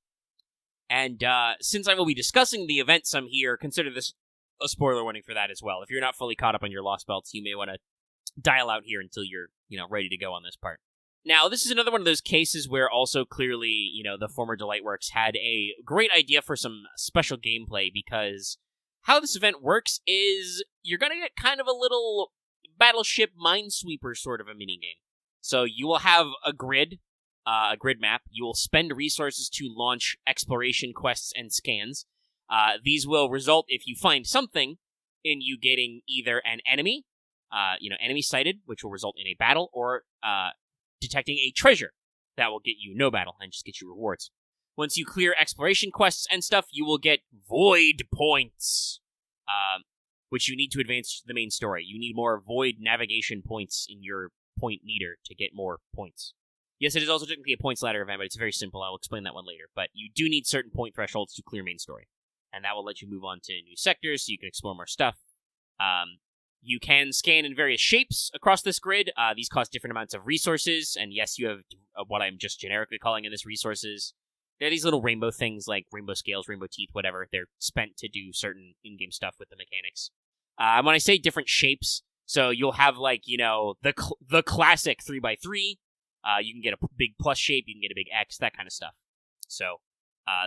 And since I will be discussing the event some here, consider this a spoiler warning for that as well. If you're not fully caught up on your Lost Belts, you may want to dial out here until you're, ready to go on this part. Now, this is another one of those cases where also clearly, the former Delightworks had a great idea for some special gameplay, because how this event works is you're going to get kind of a little battleship minesweeper sort of a minigame. So you will have a grid map. You will spend resources to launch exploration quests and scans. These will result, if you find something, in you getting either an enemy, enemy sighted, which will result in a battle, or detecting a treasure that will get you no battle and just get you rewards. Once you clear exploration quests and stuff, you will get void points, which you need to advance the main story. You need more void navigation points in your point meter to get more points. Yes, it is also technically a points ladder event, but it's very simple. I'll explain that one later. But you do need certain point thresholds to clear main story, and that will let you move on to new sectors so you can explore more stuff. You can scan in various shapes across this grid. These cost different amounts of resources, and yes, you have what I'm just generically calling in this resources. They're these little rainbow things like rainbow scales, rainbow teeth, whatever. They're spent to do certain in-game stuff with the mechanics. When I say different shapes, so you'll have like, the classic 3x3. You can get a big plus shape, you can get a big X, that kind of stuff. So,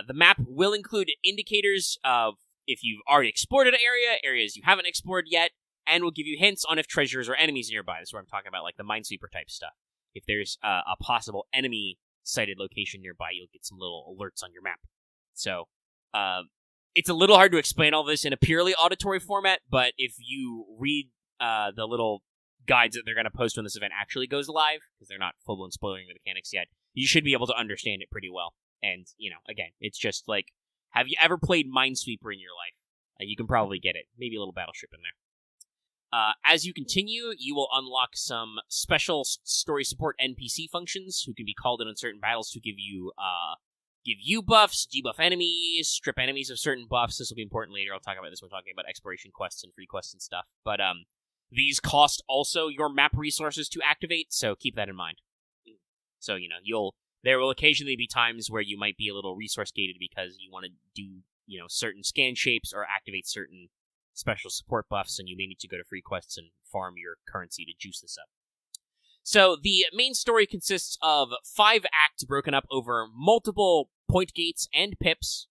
the map will include indicators of if you've already explored an area, areas you haven't explored yet, and will give you hints on if treasures or enemies nearby. This is where I'm talking about, like, the Minesweeper type stuff. If there's a possible enemy-sighted location nearby, you'll get some little alerts on your map. So, it's a little hard to explain all this in a purely auditory format, but if you read the little guides that they're going to post when this event actually goes live, because they're not full-blown spoiling the mechanics yet, you should be able to understand it pretty well. And, again, it's just like, have you ever played Minesweeper in your life? You can probably get it. Maybe a little battleship in there. As you continue, you will unlock some special story support NPC functions who can be called in on certain battles to give you buffs, debuff enemies, strip enemies of certain buffs. This will be important later. I'll talk about this when we're talking about exploration quests and free quests and stuff. But these cost also your map resources to activate, so keep that in mind. So, there will occasionally be times where you might be a little resource gated because you want to do, certain scan shapes or activate certain special support buffs, and you may need to go to free quests and farm your currency to juice this up. So, the main story consists of 5 acts broken up over multiple point gates and pips.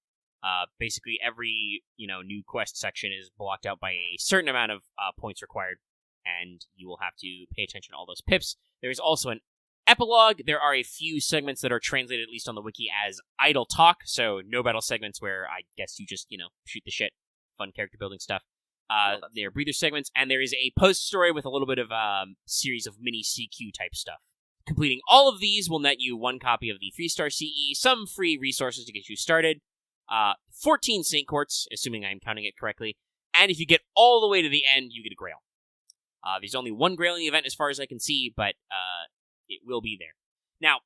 Basically, every, new quest section is blocked out by a certain amount of points required, and you will have to pay attention to all those pips. There is also an epilogue. There are a few segments that are translated, at least on the wiki, as idle talk, so no battle segments where I guess you just, shoot the shit. Fun character building stuff. There are breather segments, and there is a post-story with a little bit of series of mini CQ type stuff. Completing all of these will net you 1 copy of the 3-star CE, some free resources to get you started, 14 Saint Quartz, assuming I'm counting it correctly, and if you get all the way to the end, you get a Grail. There's only 1 Grail in the event as far as I can see, but it will be there. Now,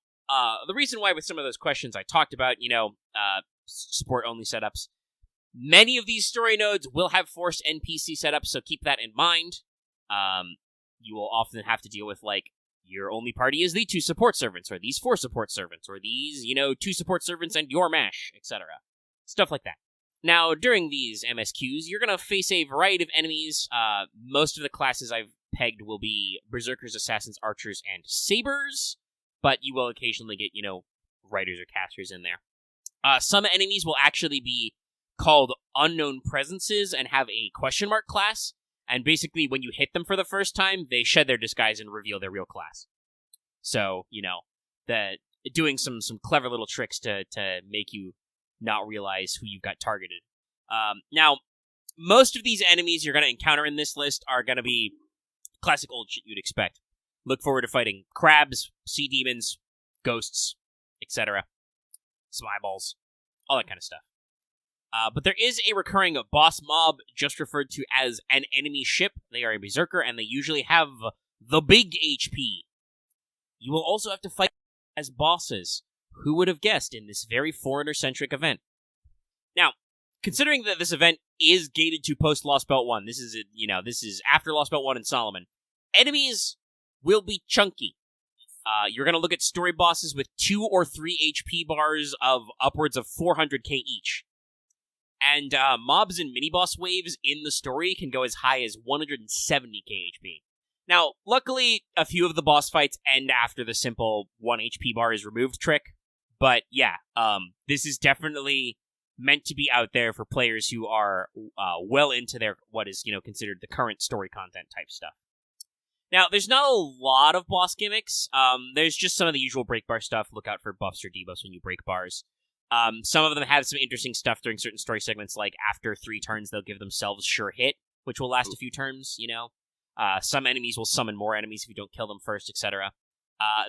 the reason why with some of those questions I talked about, support-only setups, many of these story nodes will have forced NPC setups, so keep that in mind. You will often have to deal with, like, your only party is the 2 support servants, or these 4 support servants, or these, 2 support servants and your mash, etc. Stuff like that. Now, during these MSQs, you're going to face a variety of enemies. Most of the classes I've pegged will be Berserkers, Assassins, Archers, and Sabers, but you will occasionally get, Riders or Casters in there. Some enemies will actually be called Unknown Presences and have a question mark class, and basically when you hit them for the first time, they shed their disguise and reveal their real class. So, doing some clever little tricks to make you not realize who you've got targeted. Now, most of these enemies you're going to encounter in this list are going to be classic old shit you'd expect. Look forward to fighting crabs, sea demons, ghosts, etc. Some eyeballs, all that kind of stuff. But there is a recurring boss mob just referred to as an enemy ship. They are a berserker, and they usually have the big HP. You will also have to fight as bosses. Who would have guessed in this very foreigner-centric event? Now, considering that this event is gated to post Lost Belt 1, this is after Lost Belt 1 and Solomon, enemies will be chunky. You're going to look at story bosses with 2 or 3 HP bars of upwards of 400k each. And mobs and mini-boss waves in the story can go as high as 170k HP. Now, luckily, a few of the boss fights end after the simple 1 HP bar is removed trick. But yeah, this is definitely meant to be out there for players who are well into their what is considered the current story content type stuff. Now, there's not a lot of boss gimmicks. There's just some of the usual break bar stuff. Look out for buffs or debuffs when you break bars. Some of them have some interesting stuff during certain story segments, like after 3 turns, they'll give themselves sure hit, which will last a few turns, Some enemies will summon more enemies if you don't kill them first, etc.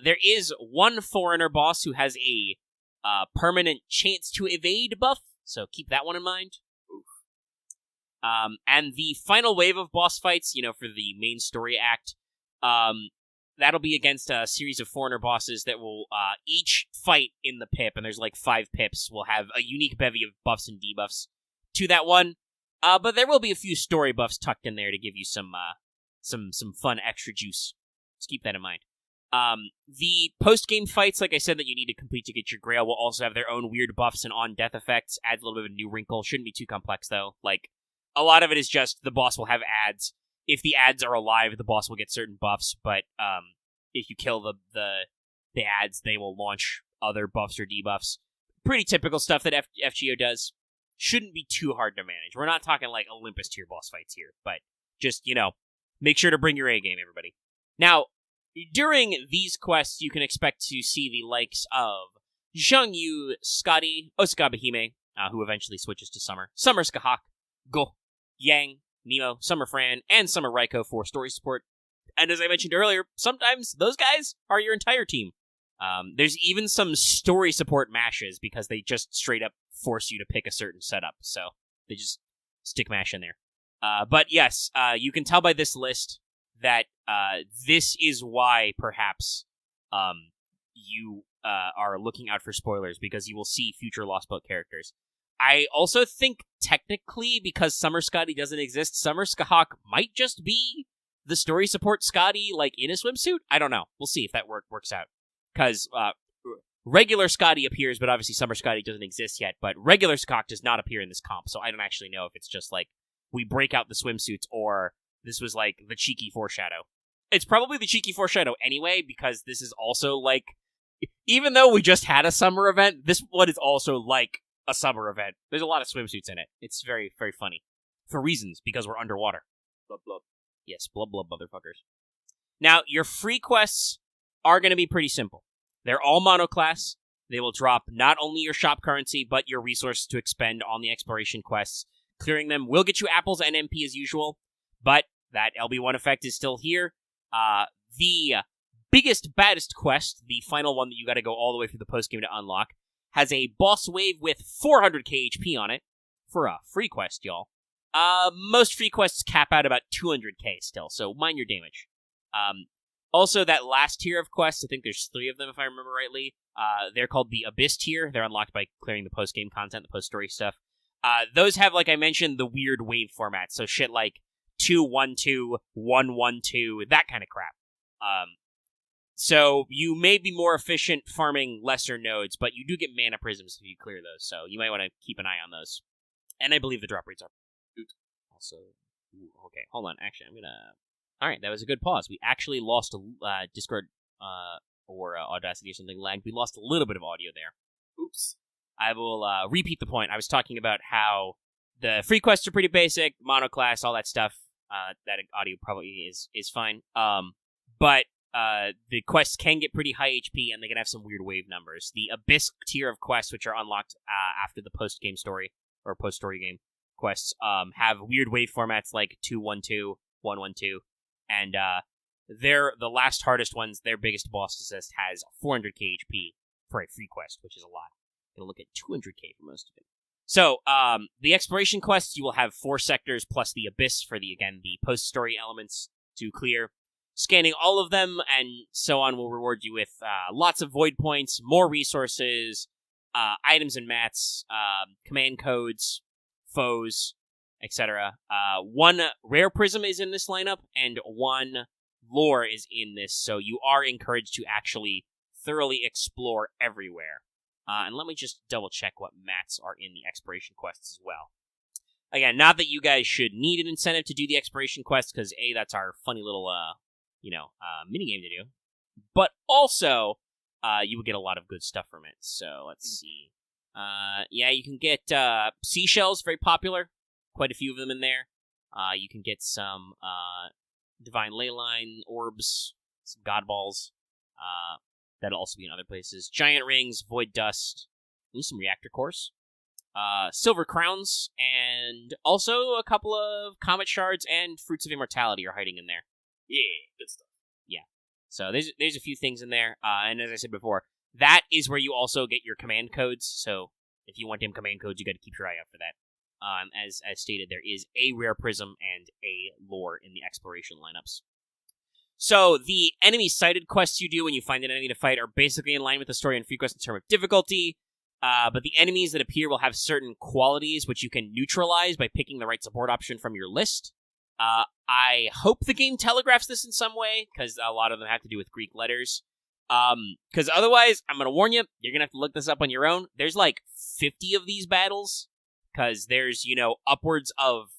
There is one foreigner boss who has a permanent chance to evade buff, so keep that one in mind. And the final wave of boss fights, for the main story act, that'll be against a series of foreigner bosses that will each fight in the pip, and there's like 5 pips, will have a unique bevy of buffs and debuffs to that one. But there will be a few story buffs tucked in there to give you some fun extra juice. Just keep that in mind. The post-game fights, like I said, that you need to complete to get your Grail will also have their own weird buffs and on-death effects. Adds a little bit of a new wrinkle. Shouldn't be too complex, though. Like, a lot of it is just the boss will have ads. If the ads are alive, the boss will get certain buffs, but if you kill the ads, they will launch other buffs or debuffs. Pretty typical stuff that FGO does. Shouldn't be too hard to manage. We're not talking like Olympus tier boss fights here, but just, make sure to bring your A game, everybody. Now, during these quests, you can expect to see the likes of Zhangyu, Scotty, Osaka Hime, who eventually switches to Summer, Summer Skahak, Go, Yang, Nemo, Summer Fran, and Summer Raiko for story support. And as I mentioned earlier, sometimes those guys are your entire team. There's even some story support mashes because they just straight up force you to pick a certain setup. So they just stick mash in there. But yes, you can tell by this list that this is why perhaps you are looking out for spoilers, because you will see future Lost Boat characters. I also think technically, because Summer Scotty doesn't exist, Summer Skahak might just be the story support Scotty, like in a swimsuit. I don't know. We'll see if that works out. Because regular Scotty appears, but obviously Summer Scotty doesn't exist yet. But regular Skahak does not appear in this comp, so I don't actually know if it's just like we break out the swimsuits or this was like the cheeky foreshadow. It's probably the cheeky foreshadow anyway, because this is also like, even though we just had a summer event, this one is also like a summer event. There's a lot of swimsuits in it. It's very, very funny. For reasons, because we're underwater. Blub, blub. Yes, blub, blub, motherfuckers. Now, your free quests are going to be pretty simple. They're all monoclass. They will drop not only your shop currency, but your resources to expend on the exploration quests. Clearing them will get you apples and MP as usual, but that LB1 effect is still here. The biggest, baddest quest, the final one that you got to go all the way through the post-game to unlock, has a boss wave with 400k HP on it for a free quest, y'all. Most free quests cap out about 200k still, so mind your damage. Also, that last tier of quests, I think there's 3 of them if I remember rightly, they're called the Abyss tier. They're unlocked by clearing the post-game content, the post-story stuff. Those have, like I mentioned, the weird wave format, so shit like 2-1-2, 1-1-2, that kind of crap. So you may be more efficient farming lesser nodes, but you do get mana prisms if you clear those, so you might want to keep an eye on those. And I believe the drop rates are also... okay, hold on. Actually, I'm gonna... Alright, that was a good pause. We actually lost Discord or Audacity or something lagged. We lost a little bit of audio there. Oops. I will repeat the point. I was talking about how the free quests are pretty basic, monoclass, all that stuff. That audio probably is fine. But the quests can get pretty high HP, and they can have some weird wave numbers. The Abyss tier of quests, which are unlocked after the post-game story, or post-story game quests, have weird wave formats like 2-1-2, 1-1-2. And they're the last hardest ones. Their biggest boss assist has 400k HP for a free quest, which is a lot. Gonna look at 200k for most of it. So, the exploration quests, you will have 4 sectors plus the Abyss for the post-story elements to clear. Scanning all of them and so on will reward you with lots of void points, more resources, items and mats, command codes, foes, etc. 1 rare prism is in this lineup, and 1 lore is in this, so you are encouraged to actually thoroughly explore everywhere. And let me just double-check what mats are in the exploration quests as well. Again, not that you guys should need an incentive to do the exploration quests, because A, that's our funny little, minigame to do. But also, you will get a lot of good stuff from it. So, let's see. You can get seashells, very popular. Quite a few of them in there. You can get some divine leyline orbs, some god balls. That'll also be in other places. Giant rings, void dust, some reactor cores, silver crowns, and also a couple of comet shards and fruits of immortality are hiding in there. Yeah, good stuff. Yeah. So there's a few things in there, and as I said before, that is where you also get your command codes. So if you want them command codes, you got to keep your eye out for that. As stated, there is a rare prism and a lore in the exploration lineups. So, the enemy-sighted quests you do when you find an enemy to fight are basically in line with the story and free quests in terms of difficulty, but the enemies that appear will have certain qualities which you can neutralize by picking the right support option from your list. I hope the game telegraphs this in some way, because a lot of them have to do with Greek letters. Because otherwise, I'm going to warn you, you're going to have to look this up on your own. There's like 50 of these battles, because there's, upwards of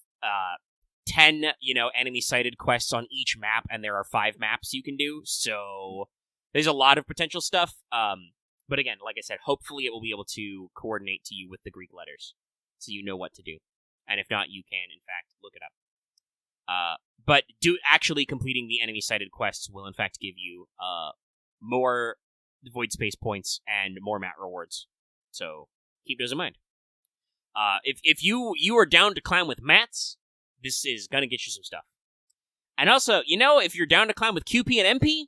10, enemy-sighted quests on each map, and there are 5 maps you can do, so there's a lot of potential stuff. But again, like I said, hopefully it will be able to coordinate to you with the Greek letters, so you know what to do. And if not, you can, in fact, look it up. But actually completing the enemy-sighted quests will, in fact, give you more void space points and more map rewards. So keep those in mind. If you are down to climb with mats, this is going to get you some stuff. And also, if you're down to climb with QP and MP,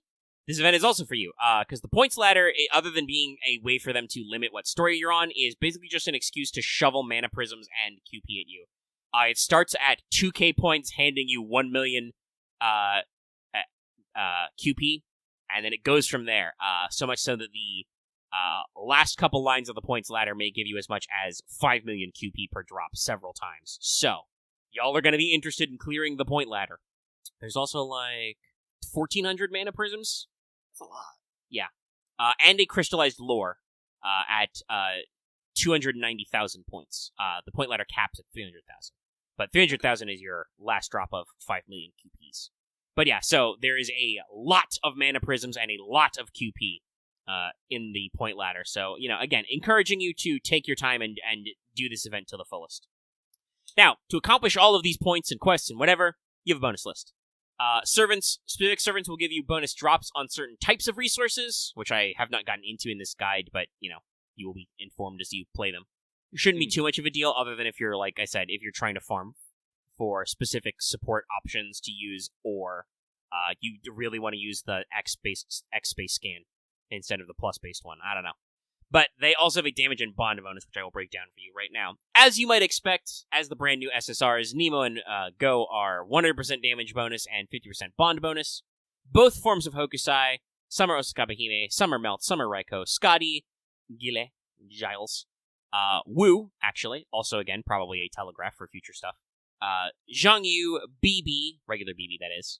this event is also for you. Because the points ladder, other than being a way for them to limit what story you're on, is basically just an excuse to shovel mana prisms and QP at you. It starts at 2k points, handing you 1 million QP, and then it goes from there. So much so that the last couple lines of the points ladder may give you as much as 5 million QP per drop several times. So, y'all are going to be interested in clearing the point ladder. There's also, 1,400 mana prisms. That's a lot. Yeah. And a crystallized lore at 290,000 points. The point ladder caps at 300,000. But 300,000 is your last drop of 5 million QPs. But yeah, so there is a lot of mana prisms and a lot of QP in the point ladder. So, again, encouraging you to take your time and do this event to the fullest. Now, to accomplish all of these points and quests and whatever, you have a bonus list. Specific servants will give you bonus drops on certain types of resources, which I have not gotten into in this guide, but, you will be informed as you play them. It shouldn't be too much of a deal, other than if you're, like I said, if you're trying to farm for specific support options to use, or you really want to use the X-based scan instead of the plus-based one. I don't know. But they also have a damage and bond bonus, which I will break down for you right now. As you might expect, as the brand new SSRs, Nemo and Go are 100% damage bonus and 50% bond bonus. Both forms of Hokusai, some are Osaka Hime, some are Melt, some are Raikou, Scotty, Giles, Wu, actually, also again, probably a telegraph for future stuff. Zhangyu, BB, regular BB that is,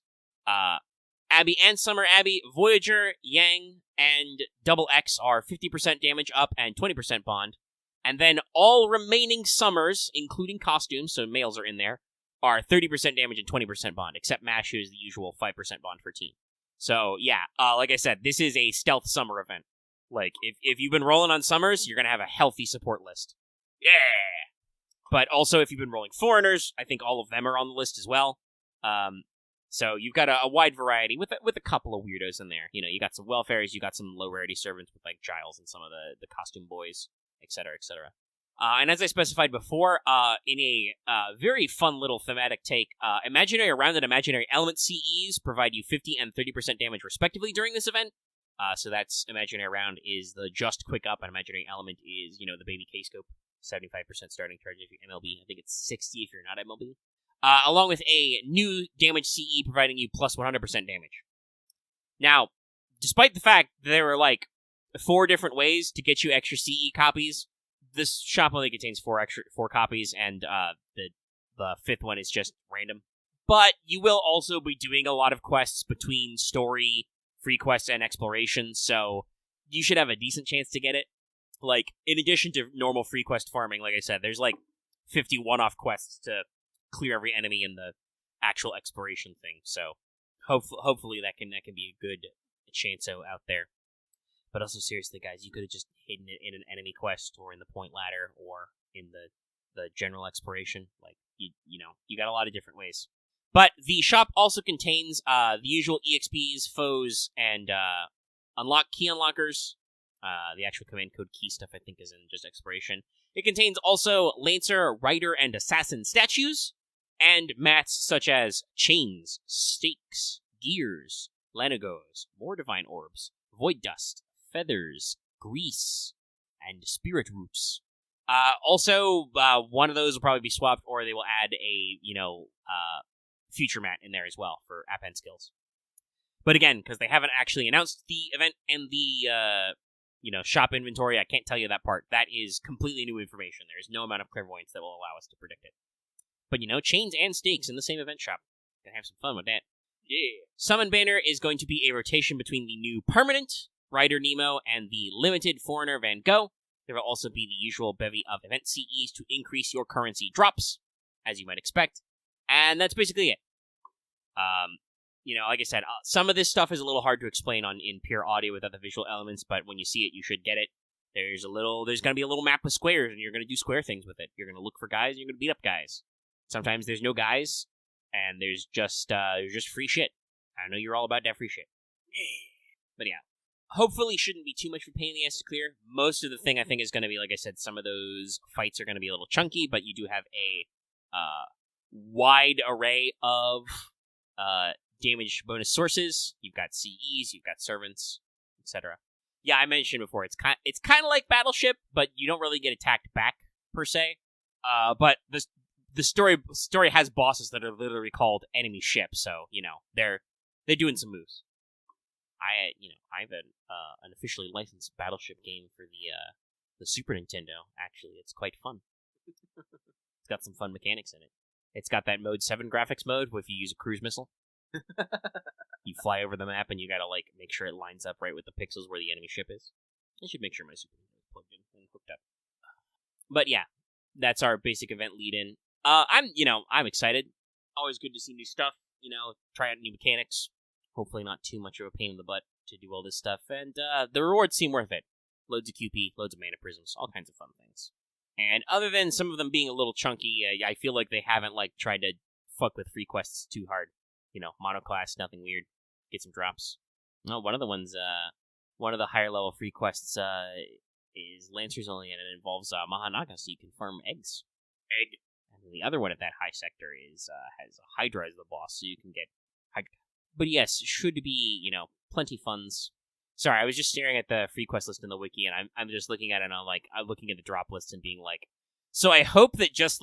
Abby and Summer Abby, Voyager, Yang, and Double X are 50% damage up and 20% bond. And then all remaining Summers, including costumes, so males are in there, are 30% damage and 20% bond, except Mash, who is the usual 5% bond for team. So, yeah, like I said, this is a stealth Summer event. Like, if you've been rolling on Summers, you're going to have a healthy support list. Yeah! But also, if you've been rolling Foreigners, I think all of them are on the list as well. So you've got a wide variety with a couple of weirdos in there. You got some welfares, you got some low rarity servants with like Giles and some of the costume boys, etc., etc. And as I specified before, in a very fun little thematic take, Imaginary Round and Imaginary Element CEs provide you 50 and 30% damage respectively during this event. So that's Imaginary Round is the just quick up, and Imaginary Element is, the baby K-scope, 75% starting charge if you're MLB. I think it's 60 if you're not MLB. Along with a new damage CE providing you plus 100% damage. Now, despite the fact that there were 4 different ways to get you extra CE copies, this shop only contains 4 copies, and the 5th one is just random. But you will also be doing a lot of quests between story, free quests, and exploration, so you should have a decent chance to get it. In addition to normal free quest farming, like I said, there's 50 one-off quests to clear every enemy in the actual exploration thing, so hopefully that can be a good chance out there. But also, seriously, guys, you could have just hidden it in an enemy quest, or in the point ladder, or in the general exploration. You got a lot of different ways. But the shop also contains the usual EXPs, foes, and key unlockers. The actual command code key stuff, I think, is in just exploration. It contains also Lancer, Rider, and Assassin statues, and mats such as chains, stakes, gears, Lanagos, more divine orbs, void dust, feathers, grease, and spirit roots. Also, one of those will probably be swapped, or they will add a, future mat in there as well for append skills. But again, because they haven't actually announced the event and the, shop inventory, I can't tell you that part. That is completely new information. There is no amount of clairvoyance that will allow us to predict it. But, chains and stakes in the same event shop. Gonna have some fun with that. Yeah. Summon Banner is going to be a rotation between the new permanent Rider Nemo and the limited Foreigner Van Gogh. There will also be the usual bevy of event CEs to increase your currency drops, as you might expect. And that's basically it. Like I said, some of this stuff is a little hard to explain in pure audio without the visual elements, but when you see it, you should get it. There's going to be a little map with squares, and you're going to do square things with it. You're going to look for guys, and you're going to beat up guys. Sometimes there's no guys, and there's just free shit. I know you're all about that free shit. But yeah. Hopefully shouldn't be too much of a pain in the ass to clear. Most of the thing I think is going to be, like I said, some of those fights are going to be a little chunky, but you do have a wide array of damage bonus sources. You've got CEs, you've got servants, etc. Yeah, I mentioned before, it's kind of like Battleship, but you don't really get attacked back, per se. But the story has bosses that are literally called enemy ships, so, they're doing some moves. I have an officially licensed Battleship game for the Super Nintendo. Actually, it's quite fun. It's got some fun mechanics in it. It's got that Mode 7 graphics mode, where if you use a cruise missile, you fly over the map and you gotta make sure it lines up right with the pixels where the enemy ship is. I should make sure my Super Nintendo is plugged in and hooked up. But yeah, that's our basic event lead-in. I'm excited. Always good to see new stuff. Try out new mechanics. Hopefully not too much of a pain in the butt to do all this stuff, and the rewards seem worth it. Loads of QP, loads of mana prisms, all kinds of fun things. And other than some of them being a little chunky, I feel like they haven't tried to fuck with free quests too hard. Monoclass, nothing weird. Get some drops. No, one of the higher level free quests is Lancers only, and it involves Mahanaga, so you can farm eggs. And the other one at that high sector has Hydra as the boss, so you can get Hydra. But yes, should be, plenty funds. Sorry, I was just staring at the free quest list in the wiki, and I'm just looking at it, and I'm looking at the drop list and being like, so I hope that just,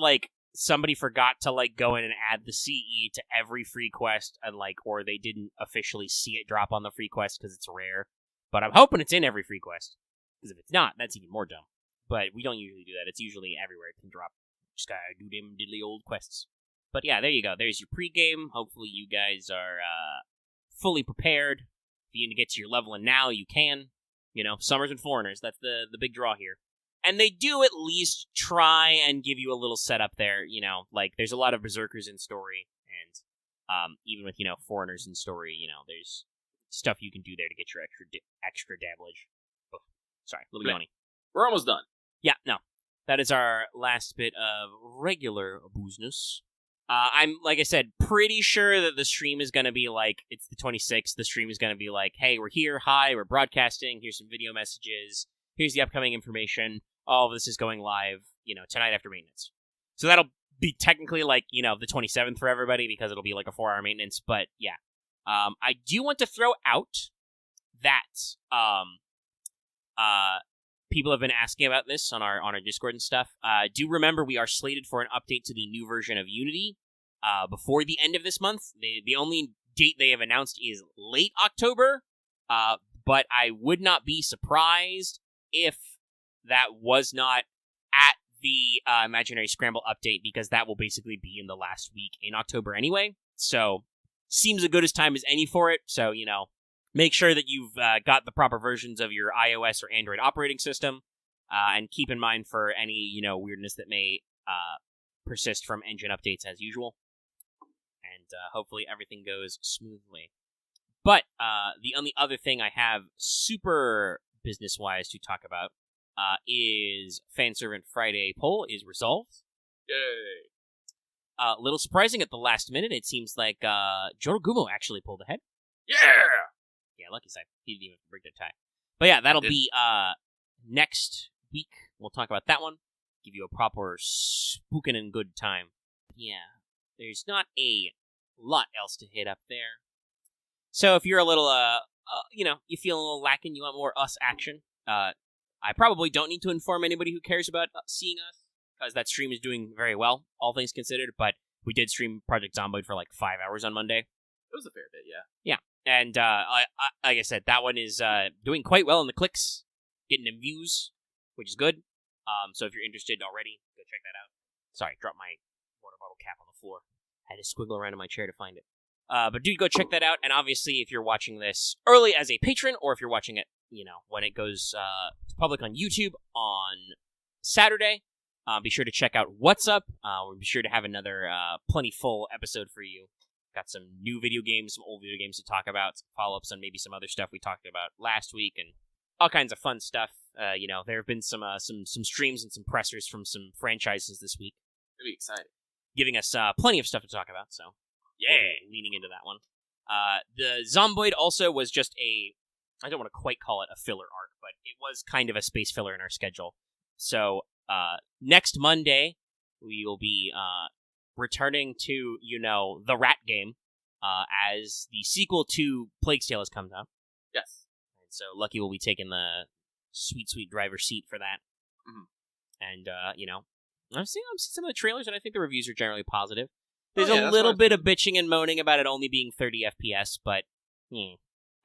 somebody forgot to, go in and add the CE to every free quest, and, or they didn't officially see it drop on the free quest because it's rare. But I'm hoping it's in every free quest, because if it's not, that's even more dumb. But we don't usually do that. It's usually everywhere it can drop. Just gotta do them diddly old quests. But yeah, there you go. There's your pregame. Hopefully you guys are fully prepared. If you need to get to your leveling now, you can. Summers and Foreigners. That's the big draw here. And they do at least try and give you a little setup there. There's a lot of Berserkers in story. And even with, Foreigners in story, there's stuff you can do there to get your extra damage. Oh, sorry, a little yawny. We're almost done. Yeah, no. That is our last bit of regular business. I'm, like I said, pretty sure that the stream is going to be it's the 26th. The stream is going to be hey, we're here. Hi, we're broadcasting. Here's some video messages. Here's the upcoming information. All of this is going live, tonight after maintenance. So that'll be technically like, the 27th for everybody because it'll be like a 4-hour maintenance. But yeah, I do want to throw out that people have been asking about this on our Discord and stuff. Do remember we are slated for an update to the new version of Unity before the end of this month. The only date they have announced is late October, but I would not be surprised if that was not at the Imaginary Scramble update, because that will basically be in the last week in October anyway. So, seems as good as time as any for it. So, make sure that you've got the proper versions of your iOS or Android operating system, and keep in mind for any, weirdness that may persist from engine updates as usual. And hopefully everything goes smoothly. But the only other thing I have super business-wise to talk about is Fanservant Friday poll is resolved. Yay! A little surprising at the last minute. It seems like Jorogumo actually pulled ahead. Yeah! Yeah, lucky side. He didn't even break the tie. But yeah, that'll be next week. We'll talk about that one. Give you a proper spookin' and good time. Yeah, there's not a lot else to hit up there. So if you're a little, you feel a little lacking, you want more us action, I probably don't need to inform anybody who cares about seeing us, because that stream is doing very well, all things considered, but we did stream Project Zomboid for like 5 hours on Monday. It was a fair bit, yeah. Yeah, and like I said, that one is doing quite well in the clicks, getting them views, which is good. So if you're interested already, go check that out. Sorry, dropped my water bottle cap on the floor. I had to squiggle around in my chair to find it. But do go check that out, and obviously if you're watching this early as a patron, or if you're watching it, when it goes to public on YouTube on Saturday, be sure to check out What's Up. We'll be sure to have another plenty full episode for you. Got some new video games, some old video games to talk about, some follow-ups on maybe some other stuff we talked about last week, and all kinds of fun stuff. There have been some streams and some pressers from some franchises this week. It'll be exciting. Giving us plenty of stuff to talk about, so yeah, we'll be leaning into that one. The Zomboid also was just I don't want to quite call it a filler arc, but it was kind of a space filler in our schedule. So next Monday, we will be returning to, the Rat game, as the sequel to Plague's Tale has come out. Yes. And so Lucky will be taking the sweet, sweet driver's seat for that. Mm-hmm. And, I've seen some of the trailers, and I think the reviews are generally positive. There's a little bit of bitching and moaning about it only being 30 FPS, but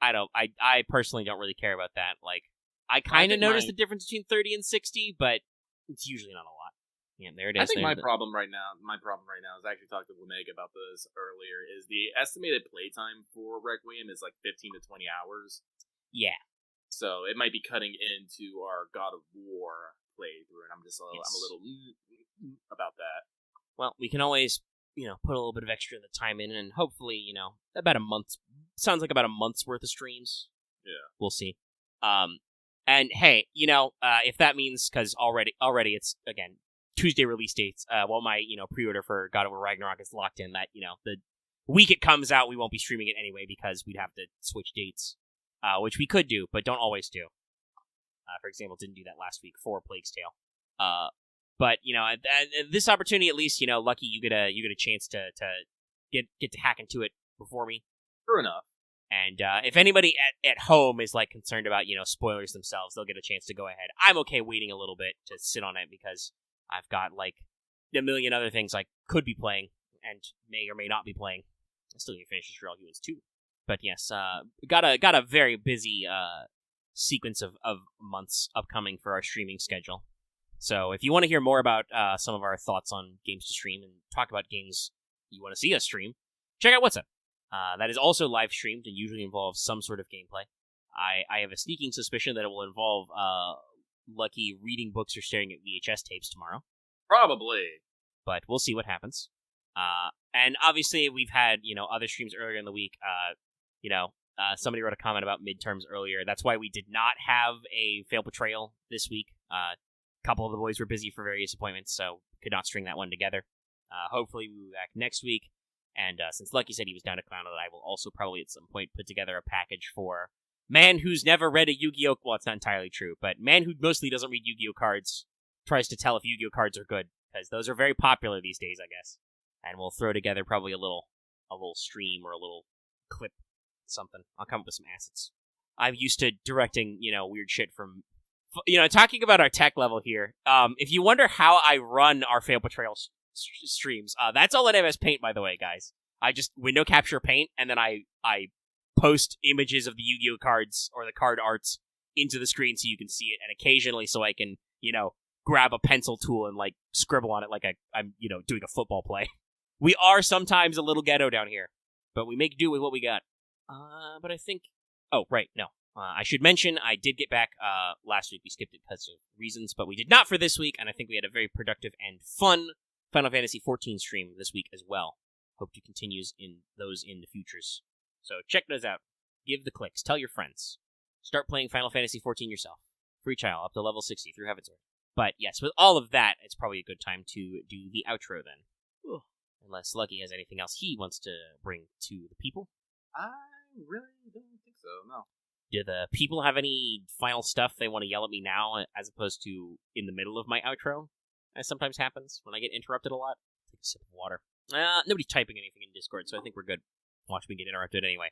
I personally don't really care about that. Like, I kind of noticed the difference between 30 and 60, but it's usually not a lot. Yeah, there it is. I think my problem right now is, I actually talked to Omega about this earlier, is the estimated playtime for Requiem is like 15 to 20 hours. Yeah. So it might be cutting into our God of War playthrough, and I'm a little about that. Well, we can always, put a little bit of extra of the time in, and hopefully, about a month. Sounds like about a month's worth of streams. Yeah. We'll see. And hey, if that means, because already it's, again, Tuesday release dates, my, pre-order for God of War Ragnarok is locked in, that, the week it comes out, we won't be streaming it anyway, because we'd have to switch dates, which we could do, but don't always do. For example, didn't do that last week for Plague's Tale. But, this opportunity, at least, Lucky, you get a chance to get to hack into it before me. True enough. And if anybody at home is like concerned about, spoilers themselves, they'll get a chance to go ahead. I'm okay waiting a little bit to sit on it, because I've got like a million other things I could be playing and may or may not be playing. I still need to finish Real Humans 2. But yes, got a very busy sequence of months upcoming for our streaming schedule. So if you want to hear more about some of our thoughts on games to stream and talk about games you want to see us stream, check out What's Up. That is also live streamed and usually involves some sort of gameplay. I have a sneaking suspicion that it will involve Lucky reading books or staring at VHS tapes tomorrow. Probably. But we'll see what happens. And obviously we've had, other streams earlier in the week. Somebody wrote a comment about midterms earlier. That's why we did not have a Fail Betrayal this week. A couple of the boys were busy for various appointments, so could not string that one together. Hopefully we'll be back next week. And since Lucky said he was down to clown it, I will also probably at some point put together a package for man who's never read a Yu-Gi-Oh! Well, it's not entirely true, but man who mostly doesn't read Yu-Gi-Oh! Cards tries to tell if Yu-Gi-Oh cards are good, because those are very popular these days, I guess. And we'll throw together probably a little stream or a little clip, something. I'll come up with some assets. I'm used to directing, weird shit from, talking about our tech level here. If you wonder how I run our Fail Betrayal streams, that's all in MS Paint, by the way, guys. I just window capture Paint, and then I post images of the Yu-Gi-Oh cards or the card arts into the screen so you can see it, and occasionally so I can, grab a pencil tool and, scribble on it like I'm doing a football play. We are sometimes a little ghetto down here, but we make do with what we got. But I think... Oh, right, no. I should mention, I did get back last week. We skipped it because of reasons, but we did not for this week, and I think we had a very productive and fun Final Fantasy XIV stream this week as well. Hope to continue in the futures. So check those out. Give the clicks. Tell your friends. Start playing Final Fantasy XIV yourself. Free trial up to level 60 through Heaven's Word. But yes, with all of that, it's probably a good time to do the outro then. Ugh. Unless Lucky has anything else he wants to bring to the people. I really don't think so, no. Do the people have any final stuff they want to yell at me now, as opposed to in the middle of my outro? As sometimes happens when I get interrupted a lot. Take a sip of water. Nobody's typing anything in Discord, so I think we're good. Watch me get interrupted anyway.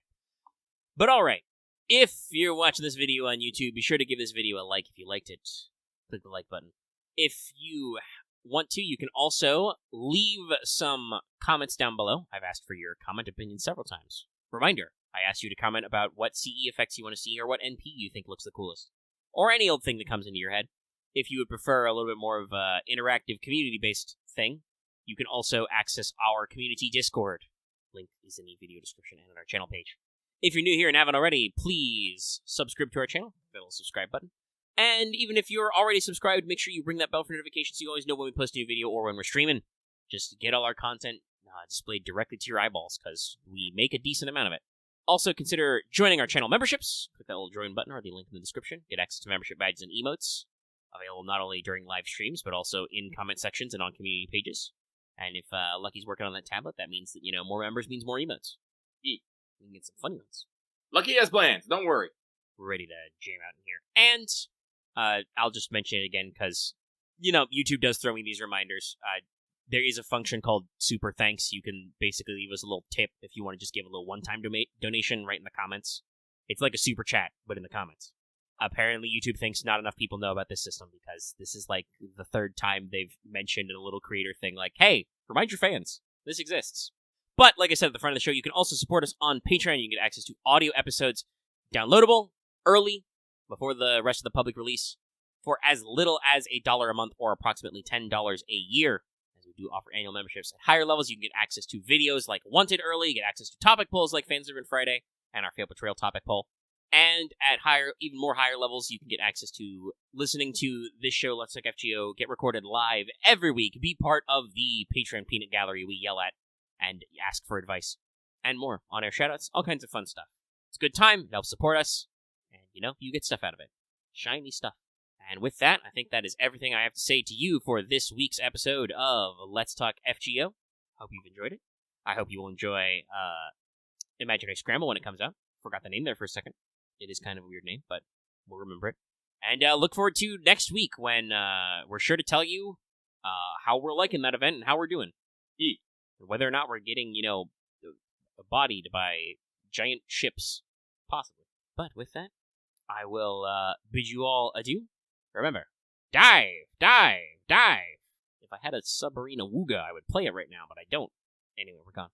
But alright. If you're watching this video on YouTube, be sure to give this video a like if you liked it. Click the like button. If you want to, you can also leave some comments down below. I've asked for your comment opinion several times. Reminder, I asked you to comment about what CE effects you want to see or what NP you think looks the coolest. Or any old thing that comes into your head. If you would prefer a little bit more of an interactive, community-based thing, you can also access our community Discord. Link is in the video description and on our channel page. If you're new here and haven't already, please subscribe to our channel. That little subscribe button. And even if you're already subscribed, make sure you ring that bell for notifications so you always know when we post a new video or when we're streaming. Just to get all our content displayed directly to your eyeballs, because we make a decent amount of it. Also, consider joining our channel memberships. Click that little join button or the link in the description. Get access to membership badges and emotes. Available not only during live streams, but also in comment sections and on community pages. And if Lucky's working on that tablet, that means that, more members means more emotes. We can get some funny ones. Lucky has plans, don't worry. We're ready to jam out in here. And I'll just mention it again because, YouTube does throw me these reminders. There is a function called Super Thanks. You can basically leave us a little tip if you want to just give a little one-time donation right in the comments. It's like a super chat, but in the comments. Apparently, YouTube thinks not enough people know about this system because this is like the third time they've mentioned in a little creator thing like, hey, remind your fans, this exists. But, like I said at the front of the show, you can also support us on Patreon. You can get access to audio episodes downloadable, early, before the rest of the public release, for as little as $1 a month or approximately $10 a year. As we do offer annual memberships at higher levels, you can get access to videos like Wanted Early, you get access to topic polls like Fans Driven Friday, and our Fail Betrayal topic poll. And at even more higher levels, you can get access to listening to this show, Let's Talk FGO, get recorded live every week, be part of the Patreon peanut gallery we yell at, and ask for advice, and more. On-air shoutouts, all kinds of fun stuff. It's a good time, it helps support us, and, you get stuff out of it. Shiny stuff. And with that, I think that is everything I have to say to you for this week's episode of Let's Talk FGO. Hope you've enjoyed it. I hope you will enjoy Imaginary Scramble when it comes out. Forgot the name there for a second. It is kind of a weird name, but we'll remember it. And look forward to next week when we're sure to tell you how we're liking that event and how we're doing. Whether or not we're getting, bodied by giant ships, possibly. But with that, I will bid you all adieu. Remember, dive, dive, dive. If I had a submarine AWOOGA, I would play it right now, but I don't. Anyway, we're gone.